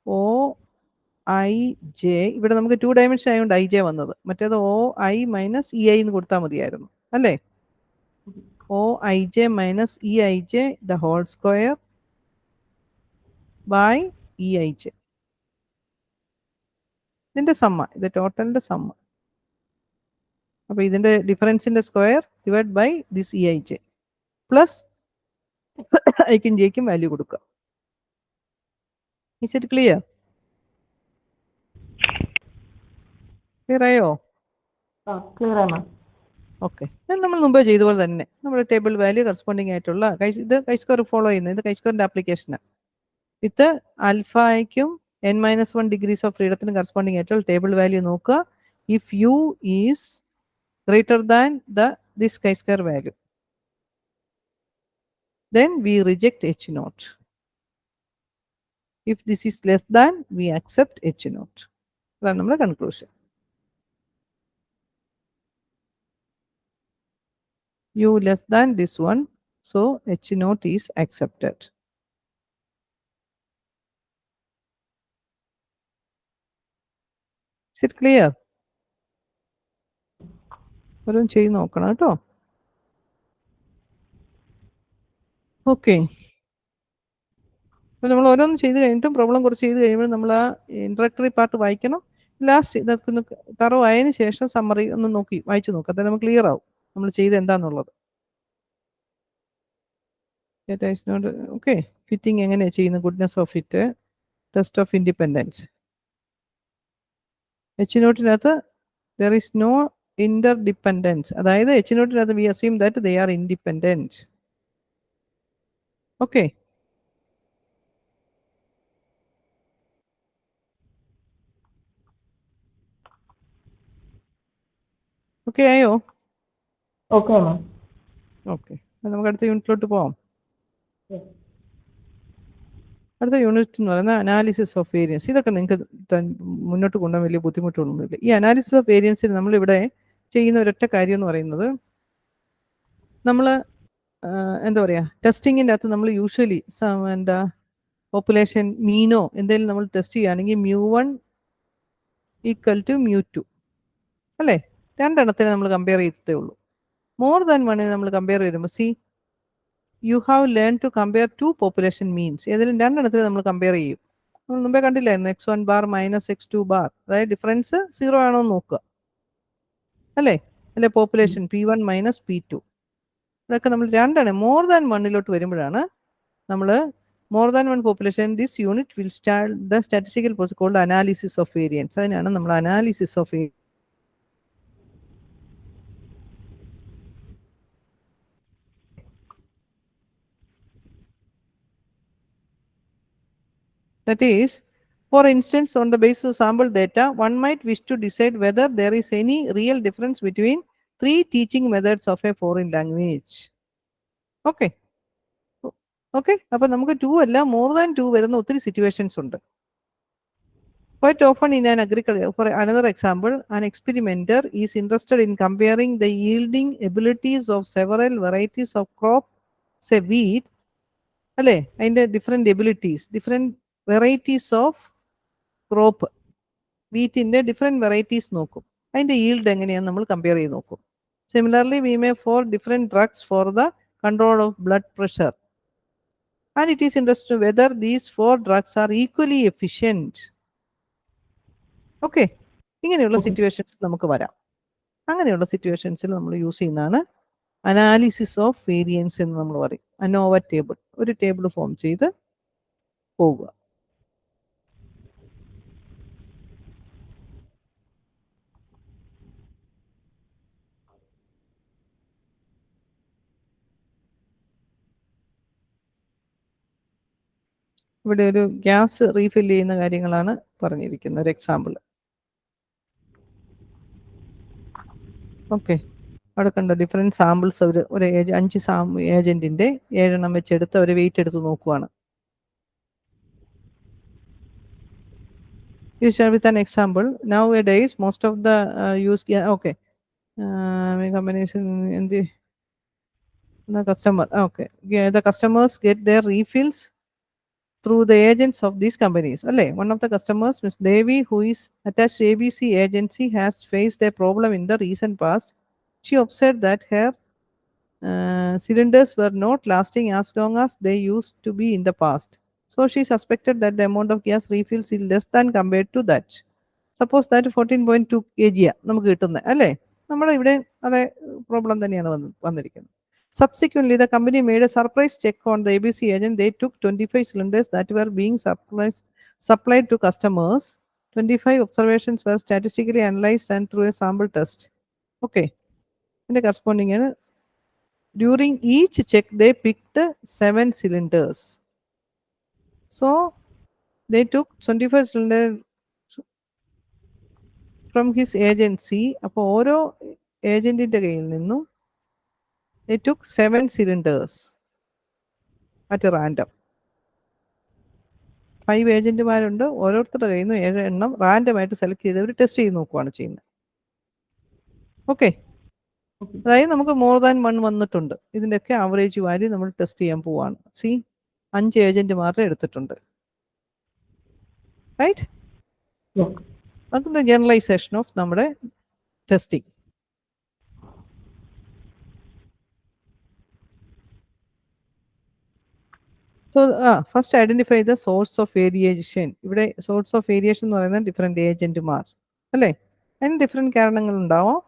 OIJ. ഇവിടെ നമുക്ക് 2 ഡയമെൻഷൻ ആയതുകൊണ്ട് IJ വന്നത്, മറ്റേത് OI മൈനസ് EI എന്ന് കൊടുത്താൽ മതിയായിരുന്നു അല്ലേ. OIJ minus EIJ the whole square by EIJ. ഇതിന്റെ സമ്മ, ഇത് ടോട്ടലിന്റെ സമ്മ. അപ്പോൾ ഇതിൻ്റെ ഡിഫറൻസിൻ്റെ square divide by this EIJ plus ഐക്കും ജെക്കും വാല്യൂ കൊടുക്കുക. Is it clear? ക്ലിയർ ആയോ? ക്ലിയർ ആണ് മാം. ഓക്കെ, നമ്മൾ മുമ്പേ ചെയ്ത പോലെ തന്നെ നമ്മുടെ ടേബിൾ വാല്യൂ കറസ്പോണ്ടിങ് ആയിട്ടുള്ള ഇത് കൈസ്ക്വയർ ഫോളോ ചെയ്യുന്നത്, ഇത് കൈസ്ക്വയറിൻ്റെ ആപ്ലിക്കേഷനാണ്. വിത്ത് ആൽഫയ്ക്കും n-1 ഡിഗ്രീസ് ഓഫ് ഫ്രീഡത്തിന് കറസ്പോണ്ടിങ് ആയിട്ടുള്ള ടേബിൾ വാല്യൂ നോക്കുക. If u is greater than this കൈസ്ക്വയർ value, then we reject H0. If this is less than, we accept H0. അതാണ് നമ്മുടെ conclusion. U less than this one, so H0 is accepted. Is it clear? ഓരോന്ന് ചെയ്ത് നോക്കണം കേട്ടോ. Okay, അപ്പോൾ നമ്മൾ ഓരോന്നും ചെയ്ത് കഴിഞ്ഞിട്ടും പ്രോബ്ലം കുറച്ച് ചെയ്ത് കഴിയുമ്പോൾ നമ്മൾ ആ ഇൻട്രഡക്ടറി പാർട്ട് വായിക്കണം. ലാസ്റ്റ് ഇതൊക്കെ ഒന്ന് തറോ ആയതിനു ശേഷം സമ്മറി ഒന്ന് നോക്കി വായിച്ചു നോക്കാം. അതായത് നമുക്ക് ക്ലിയർ ആവും നമ്മൾ ചെയ്ത് എന്താണെന്നുള്ളത്. ഓക്കെ, ഫിറ്റിംഗ് എങ്ങനെയാണ് ചെയ്യുന്നത്, goodness of fit, test of independence. H0-നകത്ത് there is no interdependence, അതായത് H0-നകത്ത് we assume that they are independent. Okay, okay ആയോ? Okay ma'am. ഓക്കെ, നമുക്ക് അടുത്ത യൂണിറ്റിലോട്ട് പോവാം. Yes. അടുത്ത യൂണിറ്റ് എന്ന് പറയുന്നത് അനാലിസിസ് ഓഫ് വേരിയൻസ്. ഇതൊക്കെ നിങ്ങൾക്ക് മുന്നോട്ട് കൊണ്ടുപോകാൻ വലിയ ബുദ്ധിമുട്ടൊന്നുമില്ല. ഈ അനാലിസിസ് ഓഫ് വേരിയൻസിൽ നമ്മളിവിടെ ചെയ്യുന്ന ഒരൊറ്റ കാര്യം എന്ന് പറയുന്നത്, നമ്മൾ എന്താ പറയുക, ടെസ്റ്റിങ്ങിൻ്റെ അകത്ത് നമ്മൾ യൂഷ്വലി എന്താ പോപ്പുലേഷൻ മീനോ എന്തെങ്കിലും നമ്മൾ ടെസ്റ്റ് ചെയ്യുകയാണെങ്കിൽ μ1 = μ2 അല്ലേ? രണ്ടെണ്ണത്തിന് നമ്മൾ കമ്പയർ ചെയ്തേ ഉള്ളൂ. മോർ ദാൻ വണ്ണിന് നമ്മൾ കമ്പയർ ചെയ്യുമ്പോൾ you have learn to compare two population means. ഏതെങ്കിലും രണ്ടെണ്ണത്തിന് നമ്മൾ കമ്പയർ ചെയ്യും. നമ്മൾ മുമ്പേ കണ്ടില്ലായിരുന്നു x1 bar minus x2 bar, അതായത് ഡിഫറൻസ് 0 ആണോ എന്ന് നോക്കുക അല്ലേ? അല്ലെ പോപ്പുലേഷൻ P1 മൈനസ് P2, ഇതൊക്കെ നമ്മൾ രണ്ടെണ്ണം മോർ ദാൻ വണ്ണിലോട്ട് വരുമ്പോഴാണ് നമ്മൾ more than one population this unit will start the statistical process called analysis of variance. അതിനാണ് നമ്മൾ analysis of That is, for instance, on the basis of sample data, one might wish to decide whether there is any real difference between 3 teaching methods of a foreign language. Okay. Okay. അപ്പോൾ നമുക്ക് 2 അല്ല more than 2 വരുന്ന ഒത്തിരി situations ഉണ്ട്. Quite often in an agriculture, for another example, an experimenter is interested in comparing the yielding abilities of several varieties of crop, say wheat, അല്ലേ? അതിൻ്റെ different abilities, different varieties of crop, വീറ്റിൻ്റെ different varieties നോക്കും. അതിൻ്റെ yield എങ്ങനെയാണെന്ന് നമ്മൾ compare ചെയ്ത് നോക്കും. Similarly we may for different drugs for the control of blood pressure, and it is interesting whether these 4 drugs are equally efficient. Okay, ഇങ്ങനെയുള്ള situations നമുക്ക് വരാം. അങ്ങനെയുള്ള സിറ്റുവേഷൻസിൽ നമ്മൾ യൂസ് ചെയ്യുന്നതാണ് അനാലിസിസ് ഓഫ് വേരിയൻസ് എന്ന് നമ്മൾ പറയും. അനോവ ടേബിൾ, ഒരു ടേബിൾ ഫോം ചെയ്ത് പോവുക. ഇവിടെ ഒരു ഗ്യാസ് റീഫിൽ ചെയ്യുന്ന കാര്യങ്ങളാണ് പറഞ്ഞിരിക്കുന്നത്, ഒരു എക്സാമ്പിൾ. ഓക്കെ, അവിടെ കണ്ട ഡിഫറെൻറ്റ് സാമ്പിൾസ് അവർ ഒരു 5 ഏജൻറ്റിൻ്റെ 7 എണ്ണം വെച്ചെടുത്ത് അവർ വെയിറ്റ് എടുത്ത് നോക്കുവാണ്. You share with an example. Nowadays, most of the combination in the customer. Okay, yeah, the customers get their refills through the agents of these companies. One of the customers, Ms. Devi, who is attached to ABC agency, has faced a problem in the recent past. She observed that her cylinders were not lasting as long as they used to be in the past. So she suspected that the amount of gas refills is less than compared to that. Suppose that 14.2 kg നമുക്ക് കിട്ടുന്നത് അല്ലേ? നമ്മുടെ ഇവിടെ അതേ problem തന്നെയാണ് വന്നിരിക്കുന്നത്. Subsequently, the company made a surprise check on the ABC agent. They took 25 cylinders that were being supplied to customers. 25 observations were statistically analyzed and through a sample test. Okay. In the corresponding, during each check, they picked 7 cylinders. So, they took 25 cylinders from his agency. അപ്പോൾ ഓരോ ഏജന്റിന്റെ കയ്യിൽ നിന്നും they took 7 cylinders at random. 5 ഏജന്റുമാരുണ്ട്, ഓരോരുത്തരുടെ കയ്യിൽ നിന്ന് 7 എണ്ണം റാൻഡമായിട്ട് select ചെയ്ത് അവർ test ചെയ്ത് നോക്കുകയാണ് ചെയ്യുന്നത്. ഓക്കെ, അതായത് നമുക്ക് മോർ ദാൻ 1 വന്നിട്ടുണ്ട്. ഇതിൻ്റെയൊക്കെ ആവറേജ് വാല്യൂ നമ്മൾ ടെസ്റ്റ് ചെയ്യാൻ പോവാണ്. 5 ഏജന്റുമാരുടെ എടുത്തിട്ടുണ്ട്. റൈറ്റ്? അത് ജനറലൈസേഷൻ ഓഫ് നമ്മുടെ testing. So, first identify the source of variation. ഇവിടെ source of variation എന്ന് പറയുന്നത് ഡിഫറെൻറ്റ് ഏജന്റുമാർ അല്ലേ, അതിന് ഡിഫറെൻറ്റ് കാരണങ്ങൾ ഉണ്ടാവാം.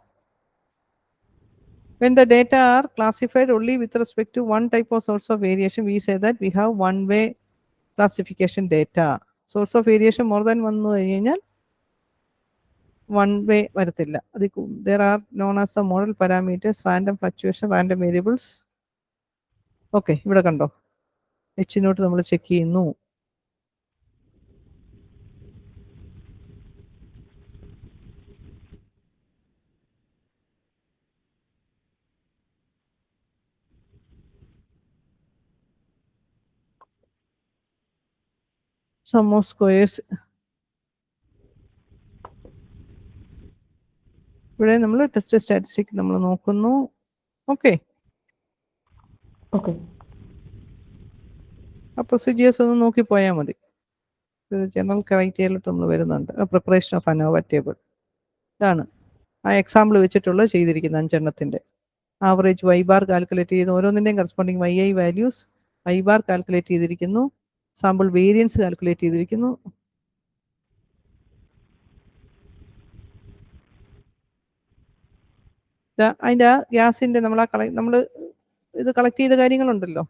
When the data are classified only with respect to one type of source of variation, we say that we have one-way classification data. Source of variation more than 1 എന്ന് പറഞ്ഞു കഴിഞ്ഞാൽ one-way വരത്തില്ല. There are known as the model parameters, random fluctuation, random variables. Okay, ഇവിടെ കണ്ടോ, H not നമ്മൾ check ചെയ്യുന്നു. Sum of squares. ഇവിടെ നമ്മൾ ടെസ്റ്റ് സ്റ്റാറ്റിസ്റ്റിക് നമ്മൾ നോക്കുന്നു. ഓക്കെ, ആ പ്രൊസീജിയേഴ്സ് ഒന്ന് നോക്കിപ്പോയാൽ മതി. ജനറൽ ക്രൈറ്റീരിയയിലോട്ട് നമ്മൾ വരുന്നുണ്ട്. പ്രിപ്പറേഷൻ ഓഫ് അനോവ ടേബിൾ, ഇതാണ് ആ എക്സാമ്പിൾ വെച്ചിട്ടുള്ള ചെയ്തിരിക്കുന്ന 5 എണ്ണത്തിൻ്റെ ആവറേജ് വൈ ബാർ കാൽക്കുലേറ്റ് ചെയ്ത് ഓരോന്നിൻ്റെയും corresponding Y I values Y bar calculate ചെയ്തിരിക്കുന്നു. സാമ്പിൾ വേരിയൻസ് കാൽക്കുലേറ്റ് ചെയ്തിരിക്കുന്നു. അതിൻ്റെ ആ ഗ്യാസിൻ്റെ നമ്മൾ ഇത് കളക്ട് ചെയ്ത കാര്യങ്ങളുണ്ടല്ലോ,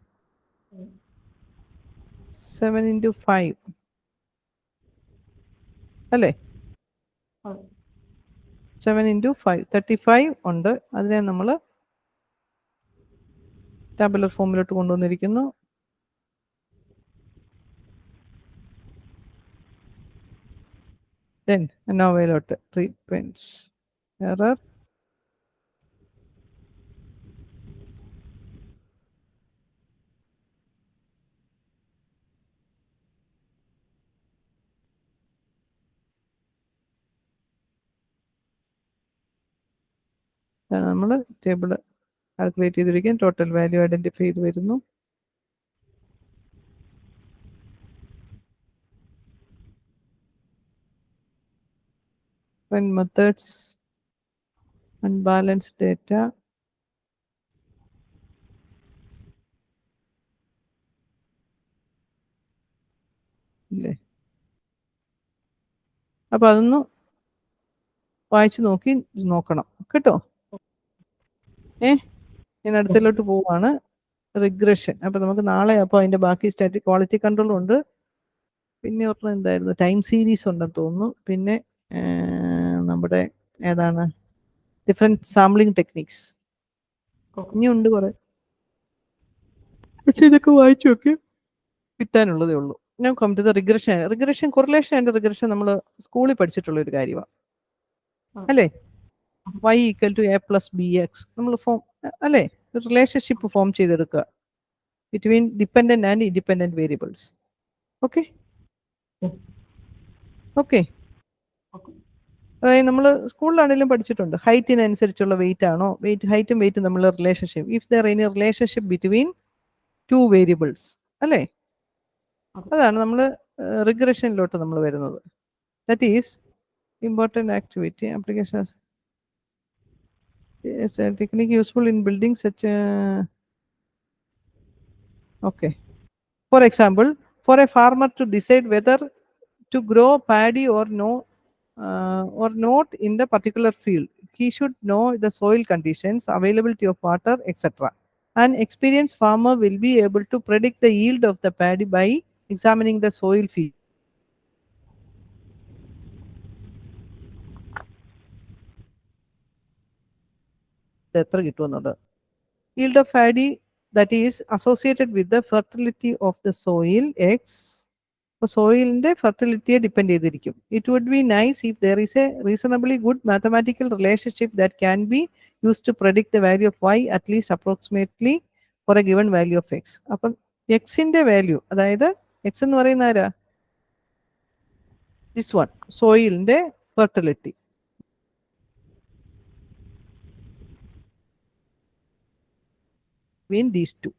7 into 5 അല്ലേ, 7 into 5 35 ഉണ്ട്. അതിനെ നമ്മൾ ടാബുലർ ഫോമിലോട്ട് കൊണ്ടുവന്നിരിക്കുന്നു. Then ANOVA treatments error. നമ്മൾ ടേബിൾ കാൽക്കുലേറ്റ് ചെയ്തിരിക്കും. ടോട്ടൽ വാല്യൂ ഐഡന്റിഫൈ ചെയ്ത് വരുന്നു. When methods unbalanced data, ഇല്ലേ, അപ്പൊ അതൊന്ന് വായിച്ചു നോക്കണം കേട്ടോ. ഞാൻ അടുത്തിലോട്ട് പോവാണ്. റിഗ്രഷൻ. അപ്പൊ നമുക്ക് നാളെ അപ്പോൾ അതിന്റെ ബാക്കി സ്റ്റാറ്റിക് ക്വാളിറ്റി കൺട്രോൾ ഉണ്ട്. പിന്നെ ഒരെണ്ണം എന്തായിരുന്നു, ടൈം സീരീസ് ഉണ്ടെന്ന് തോന്നുന്നു. പിന്നെ നമ്മുടെ ഏതാണ്, ഡിഫറെന്റ് സാമ്പിളിംഗ് ടെക്നിക്സ് ഇനിയുണ്ട് കുറെ. പക്ഷെ ഇതൊക്കെ വായിച്ചു നോക്കി കിട്ടാനുള്ളതേ ഉള്ളൂ. ഞാൻ come to the regression correlation and regression നമ്മൾ സ്കൂളിൽ പഠിച്ചിട്ടുള്ള ഒരു കാര്യമാണ് അല്ലേ. y equal to a plus bx നമ്മൾ ഫോം അല്ലേ, റിലേഷൻഷിപ്പ് ഫോം ചെയ്തെടുക്കുക between dependent and independent variables. Okay okay, അതായത് നമ്മൾ സ്കൂളിലാണെങ്കിലും പഠിച്ചിട്ടുണ്ട്. ഹൈറ്റിനനുസരിച്ചുള്ള വെയിറ്റ് ആണോ, ഹൈറ്റും വെയിറ്റും തമ്മിലുള്ള relationship, if there any relationship between 2 variables അല്ലേ. അതാണ് നമ്മൾ റിഗ്രഷനിലോട്ട് നമ്മൾ വരുന്നത്. That is important activity applications technique useful in building such a okay. For example, for a farmer to decide whether to grow paddy or no, or not in the particular field. He should know the soil conditions, availability of water, etc. An experienced farmer will be able to predict the yield of the paddy by examining the soil feature. എത്ര കിട്ടുമെന്നുണ്ട്. Yield of paddy that is associated with the fertility of the soil X. അപ്പോൾ സോയിലിന്റെ ഫെർട്ടിലിറ്റിയെ depend ചെയ്തിരിക്കും. It would be nice if there is a reasonably good mathematical relationship that can be use to predict the value of Y at least approximately for a given value of X. അപ്പം എക്സിന്റെ value, അതായത് X എന്ന് പറയുന്ന ആരാ? This one, സോയിലിന്റെ ഫെർട്ടിലിറ്റി. Between these two.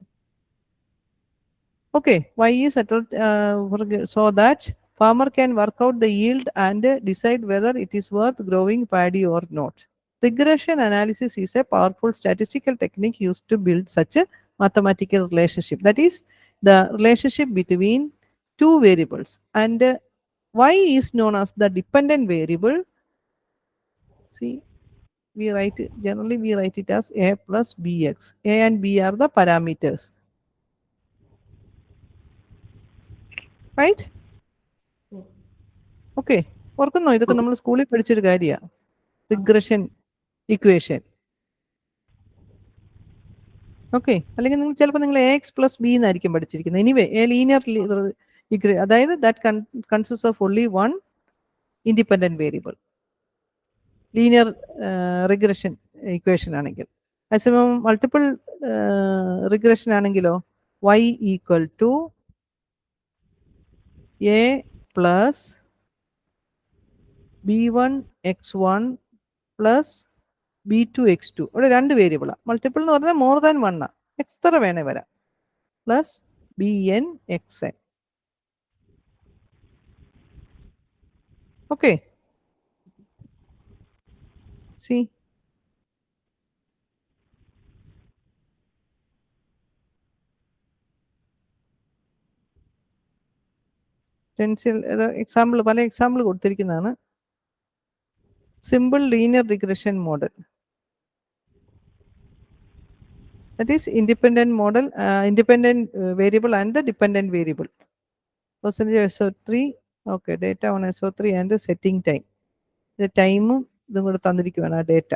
Okay, y is settled so that farmer can work out the yield and decide whether it is worth growing paddy or not. Regression analysis is a powerful statistical technique used to build such a mathematical relationship. That is the relationship between two variables, and y is known as the dependent variable. See, we write it, generally we write it as a plus bx. A and b are the parameters, right? Okay, ഓർക്കുന്നോ? ഇതൊക്കെ നമ്മൾ സ്കൂളിൽ പഠിച്ചൊരു കാര്യമാണ്, regression equation. Okay, അല്ലെങ്കിൽ നിങ്ങൾ ചിലപ്പോൾ നിങ്ങൾ A X plus B എന്നായിരിക്കും പഠിച്ചിരിക്കുന്നത്. എനിവേ എ ലീനിയർ, അതായത് that consist of only one independent variable. Linear regression equation ആണെങ്കിൽ. അതേസമയം മൾട്ടിപ്പിൾ റിഗ്രഷൻ ആണെങ്കിലോ y equal to A plus b1 x1 plus b2 x2. അവിടെ രണ്ട് വേരിയബിളാണ്. മൾട്ടിപ്പിൾ എന്ന് പറഞ്ഞാൽ മോർ ദാൻ വൺ ആണ്, എക്സ്ട്രാ വേണേ വരാം. Plus bn xn. Okay, see, ടെൻസിൽ എക്സാമ്പിൾ, പല എക്സാമ്പിൾ കൊടുത്തിരിക്കുന്നതാണ്. Simple linear regression model, that is independent model, independent variable and the dependent variable. Percentage SO3, okay, data on SO3 and the setting time. The time ഇതും കൂടെ തന്നിരിക്കുകയാണ്, ആ data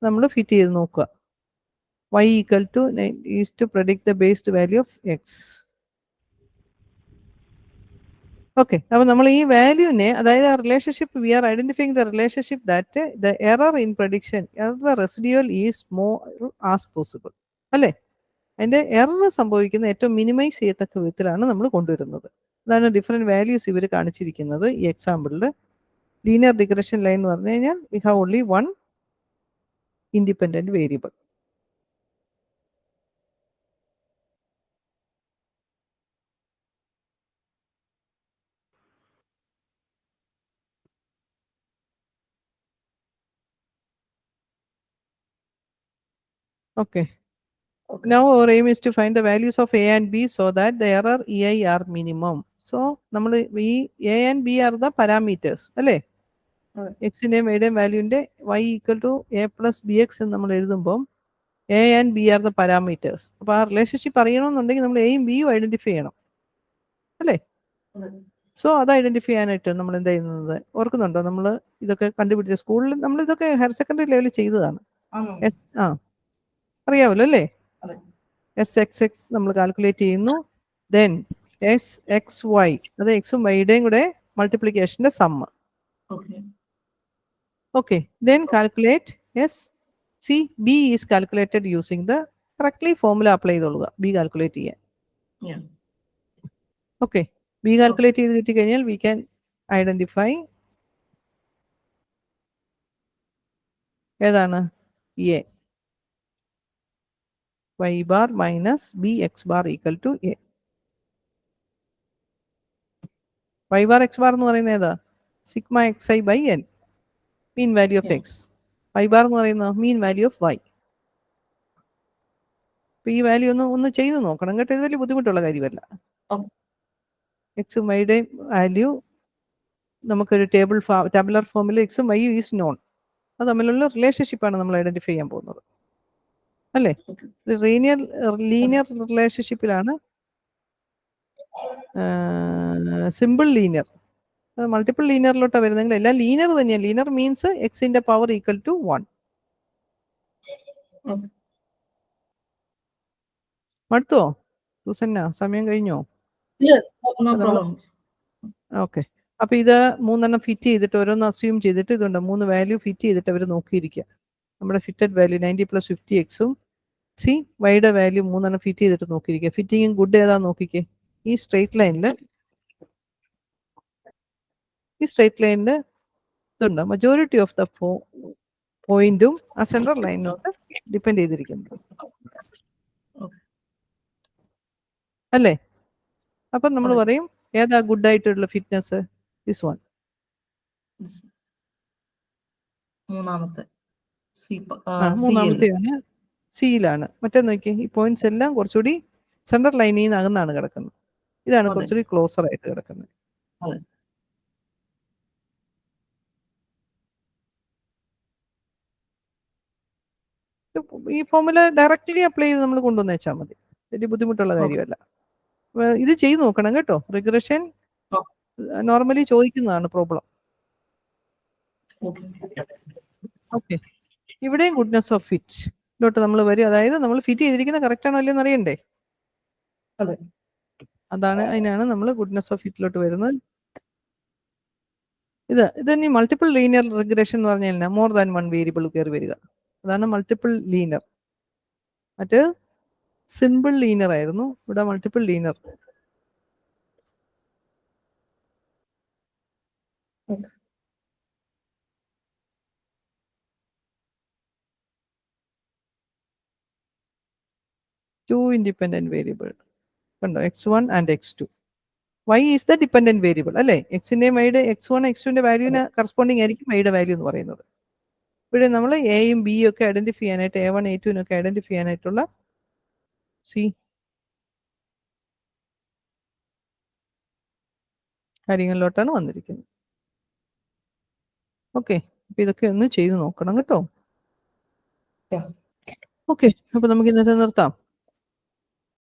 നമ്മൾ fit ചെയ്ത് നോക്കുക. y equal to is to predict the based value of x. Okay, അപ്പോൾ നമ്മൾ ഈ വാല്യൂവിനെ, അതായത് ആ relationship, we are identifying the relationship that the error in prediction, error residual is small as possible, അല്ലേ? അതിന്റെ എറർ സംഭവിക്കുന്ന ഏറ്റവും മിനിമൈസ് ചെയ്യത്തക്ക വിധത്തിലാണ് നമ്മൾ കൊണ്ടുവരുന്നത്. അതാണ് ഡിഫറെന്റ് വാല്യൂസ് ഇവർ കാണിച്ചിരിക്കുന്നത് ഈ എക്സാമ്പിളിൽ. ലീനിയർ റിഗ്രഷൻ ലൈൻ എന്ന് പറഞ്ഞു കഴിഞ്ഞാൽ we have only one independent variable. Okay. Now our aim is to find the values of a and b so that the error ei are minimum. So നമ്മൾ ഈ a and b are the parameters, അല്ലേ? എക്സിന്റെയും എയുടെയും വാല്യൂന്റെ y equal to A plus b x എന്ന് നമ്മൾ എഴുതുമ്പോൾ a and b are the parameters. അപ്പോൾ ആ റിലേഷൻഷിപ്പ് അറിയണമെന്നുണ്ടെങ്കിൽ നമ്മൾ എയും ബിയും ഐഡന്റിഫൈ ചെയ്യണം, അല്ലേ? സോ അത് ഐഡന്റിഫൈ ചെയ്യാനായിട്ട് നമ്മൾ എന്താ ചെയ്യുന്നത് ഓർക്കുന്നുണ്ടോ? നമ്മൾ ഇതൊക്കെ കണ്ടുപിടിച്ച സ്കൂളിൽ നമ്മൾ ഇതൊക്കെ ഹയർ സെക്കൻഡറി ലെവലിൽ ചെയ്തതാണ്. ആ, അറിയാമല്ലോ അല്ലേ? എസ് എക്സ് എക്സ് നമ്മൾ കാൽക്കുലേറ്റ് ചെയ്യുന്നു. ദെൻ എസ് എക്സ് വൈ, അത് എക്സും വൈയുടെയും കൂടെ മൾട്ടിപ്ലിക്കേഷന്റെ sum. Okay, then calculate S C B is calculated using the correctly formula apply ചെയ്തോളുക ബി കാൽക്കുലേറ്റ് ചെയ്യാൻ. ഓക്കെ, ബി കാൽക്കുലേറ്റ് ചെയ്ത് കിട്ടിക്കഴിഞ്ഞാൽ വി ക്യാൻ ഐഡന്റിഫൈ ഏതാണ് A. y bar minus b x bar equal to a. y bar x bar എന്ന് പറയുന്നത് ഏതാ? Sigma xi by n, mean value of X. y bar എന്ന് പറയുന്നത് mean value of y. അപ്പൊ ഈ value ഒന്ന് ചെയ്ത് നോക്കണം കേട്ടോ, ഇത് വലിയ ബുദ്ധിമുട്ടുള്ള കാര്യമല്ല. എക്സും വൈയുടെയും വാല്യൂ നമുക്കൊരു ടാബുലർ ഫോമിൽ എക്സും വൈയും ഈസ് നോൺ. അത് തമ്മിലുള്ള റിലേഷൻഷിപ്പാണ് നമ്മൾ ഐഡന്റിഫൈ ചെയ്യാൻ പോകുന്നത്, അല്ലേ? ലീനിയർ റിലേഷൻഷിപ്പിലാണ് സിമ്പിൾ ലീനിയർ. മൾട്ടിപ്പിൾ ലീനിയറിലോട്ടാണ് വരുന്നെങ്കിൽ എല്ലാം ലീനിയർ തന്നെയാണ്. ലീനിയർ മീൻസ് എക്സിന്റെ പവർ ഈക്വൽ ടു 1. മടുത്തോ സൂസന്ന? സമയം കഴിഞ്ഞോ? No problem. ഓക്കെ. അപ്പൊ ഇത് 3 ഫിറ്റ് ചെയ്തിട്ട് ഓരോന്ന് അസ്യൂം ചെയ്തിട്ട് ഇതുണ്ട് 3 വാല്യൂ ഫിറ്റ് ചെയ്തിട്ട് അവർ നോക്കിയിരിക്കുക. നമ്മുടെ ഫിറ്റഡ് വാല്യൂ 90 + 50 എക്സും സി വൈയുടെ വാല്യൂ 3 ഫിറ്റ് ചെയ്തിട്ട് നോക്കിയിരിക്കുക. ഫിറ്റിങ്ങും ഗുഡ് ഏതാ നോക്കിക്കേ. ഈ സ്ട്രെയിറ്റ് ലൈനിൽ ഇതുണ്ട് മജോറിറ്റി ഓഫ് ദ പോയിന്റും ആ സെൻട്രൽ ലൈനിനോട് ഡിപ്പെൻഡ് ചെയ്തിരിക്കുന്നത്, അല്ലേ? അപ്പൊ നമ്മൾ പറയും ഏതാ ഗുഡ് ആയിട്ടുള്ള ഫിറ്റ്നസ്? This one. മൂന്നാമത്തെയാണ് സിയിലാണ്. മറ്റേ നോക്കിയേ, ഈ പോയിന്റ്സ് എല്ലാം കുറച്ചുകൂടി സെൻട്രൽ ലൈനിൽ നിന്ന് അകന്നാണ് കിടക്കുന്നത്. ഇതാണ് കുറച്ചുകൂടി ക്ലോസർ ആയിട്ട് കിടക്കുന്നത്. ഈ ഫോർമുല ഡയറക്റ്റ്ലി അപ്ലൈ ചെയ്ത് നമ്മൾ കൊണ്ടുവന്ന് വെച്ചാൽ മതി, വലിയ ബുദ്ധിമുട്ടുള്ള കാര്യമല്ല. ഇത് ചെയ്ത് നോക്കണം കേട്ടോ. റിഗ്രഷൻ നോർമലി ചോദിക്കുന്നതാണ് പ്രോബ്ലം. ഓക്കെ. ഇവിടെയും ഗുഡ്നെസ് ഓഫ് ഫിറ്റ് ഇതോട്ട് നമ്മൾ വരും. അതായത് നമ്മൾ ഫിറ്റ് ചെയ്തിരിക്കുന്ന കറക്റ്റ് ആണോ അല്ലയോ അറിയണ്ടേ? അതിനാണ് നമ്മൾ ഗുഡ്നെസ് ഓഫ് ഫിറ്റിലോട്ട് വരുന്നത്. ഇതന്നെ മൾട്ടിപ്പിൾ ലീനിയർ റിഗ്രഷൻ എന്ന് പറഞ്ഞാൽ മോർ ദാൻ 1 വേരിയബിൾ കയറി വരിക. അതാണ് മൾട്ടിപ്പിൾ ലീനിയർ. മറ്റ് സിമ്പിൾ ലീനിയർ ആയിരുന്നു, ഇവിടെ multiple linear. To independent variable കണ്ടോ, x1 and x2. y is the dependent variable, അല്ലേ? എക്സിന്റെയും വൈയുടെ x1 x2ന്റെ വാല്യൂവിന് കറസ്പോണ്ടിങ് ആയിരിക്കും വൈയുടെ വാല്യൂ എന്ന് പറയുന്നത്. ഇവിടെ നമ്മൾ എയും ബിയും ഒക്കെ ഐഡന്റിഫൈ ചെയ്യാനായിട്ട് A1 A2 ഐഡന്റിഫൈ ചെയ്യാനായിട്ടുള്ള കാര്യങ്ങളിലോട്ടാണ് വന്നിരിക്കുന്നത്. ഓക്കെ. അപ്പൊ ഇതൊക്കെ ഒന്ന് ചെയ്ത് നോക്കണം കേട്ടോ. ഓക്കെ. അപ്പൊ നമുക്ക് ഇന്നത്തെ നിർത്താം.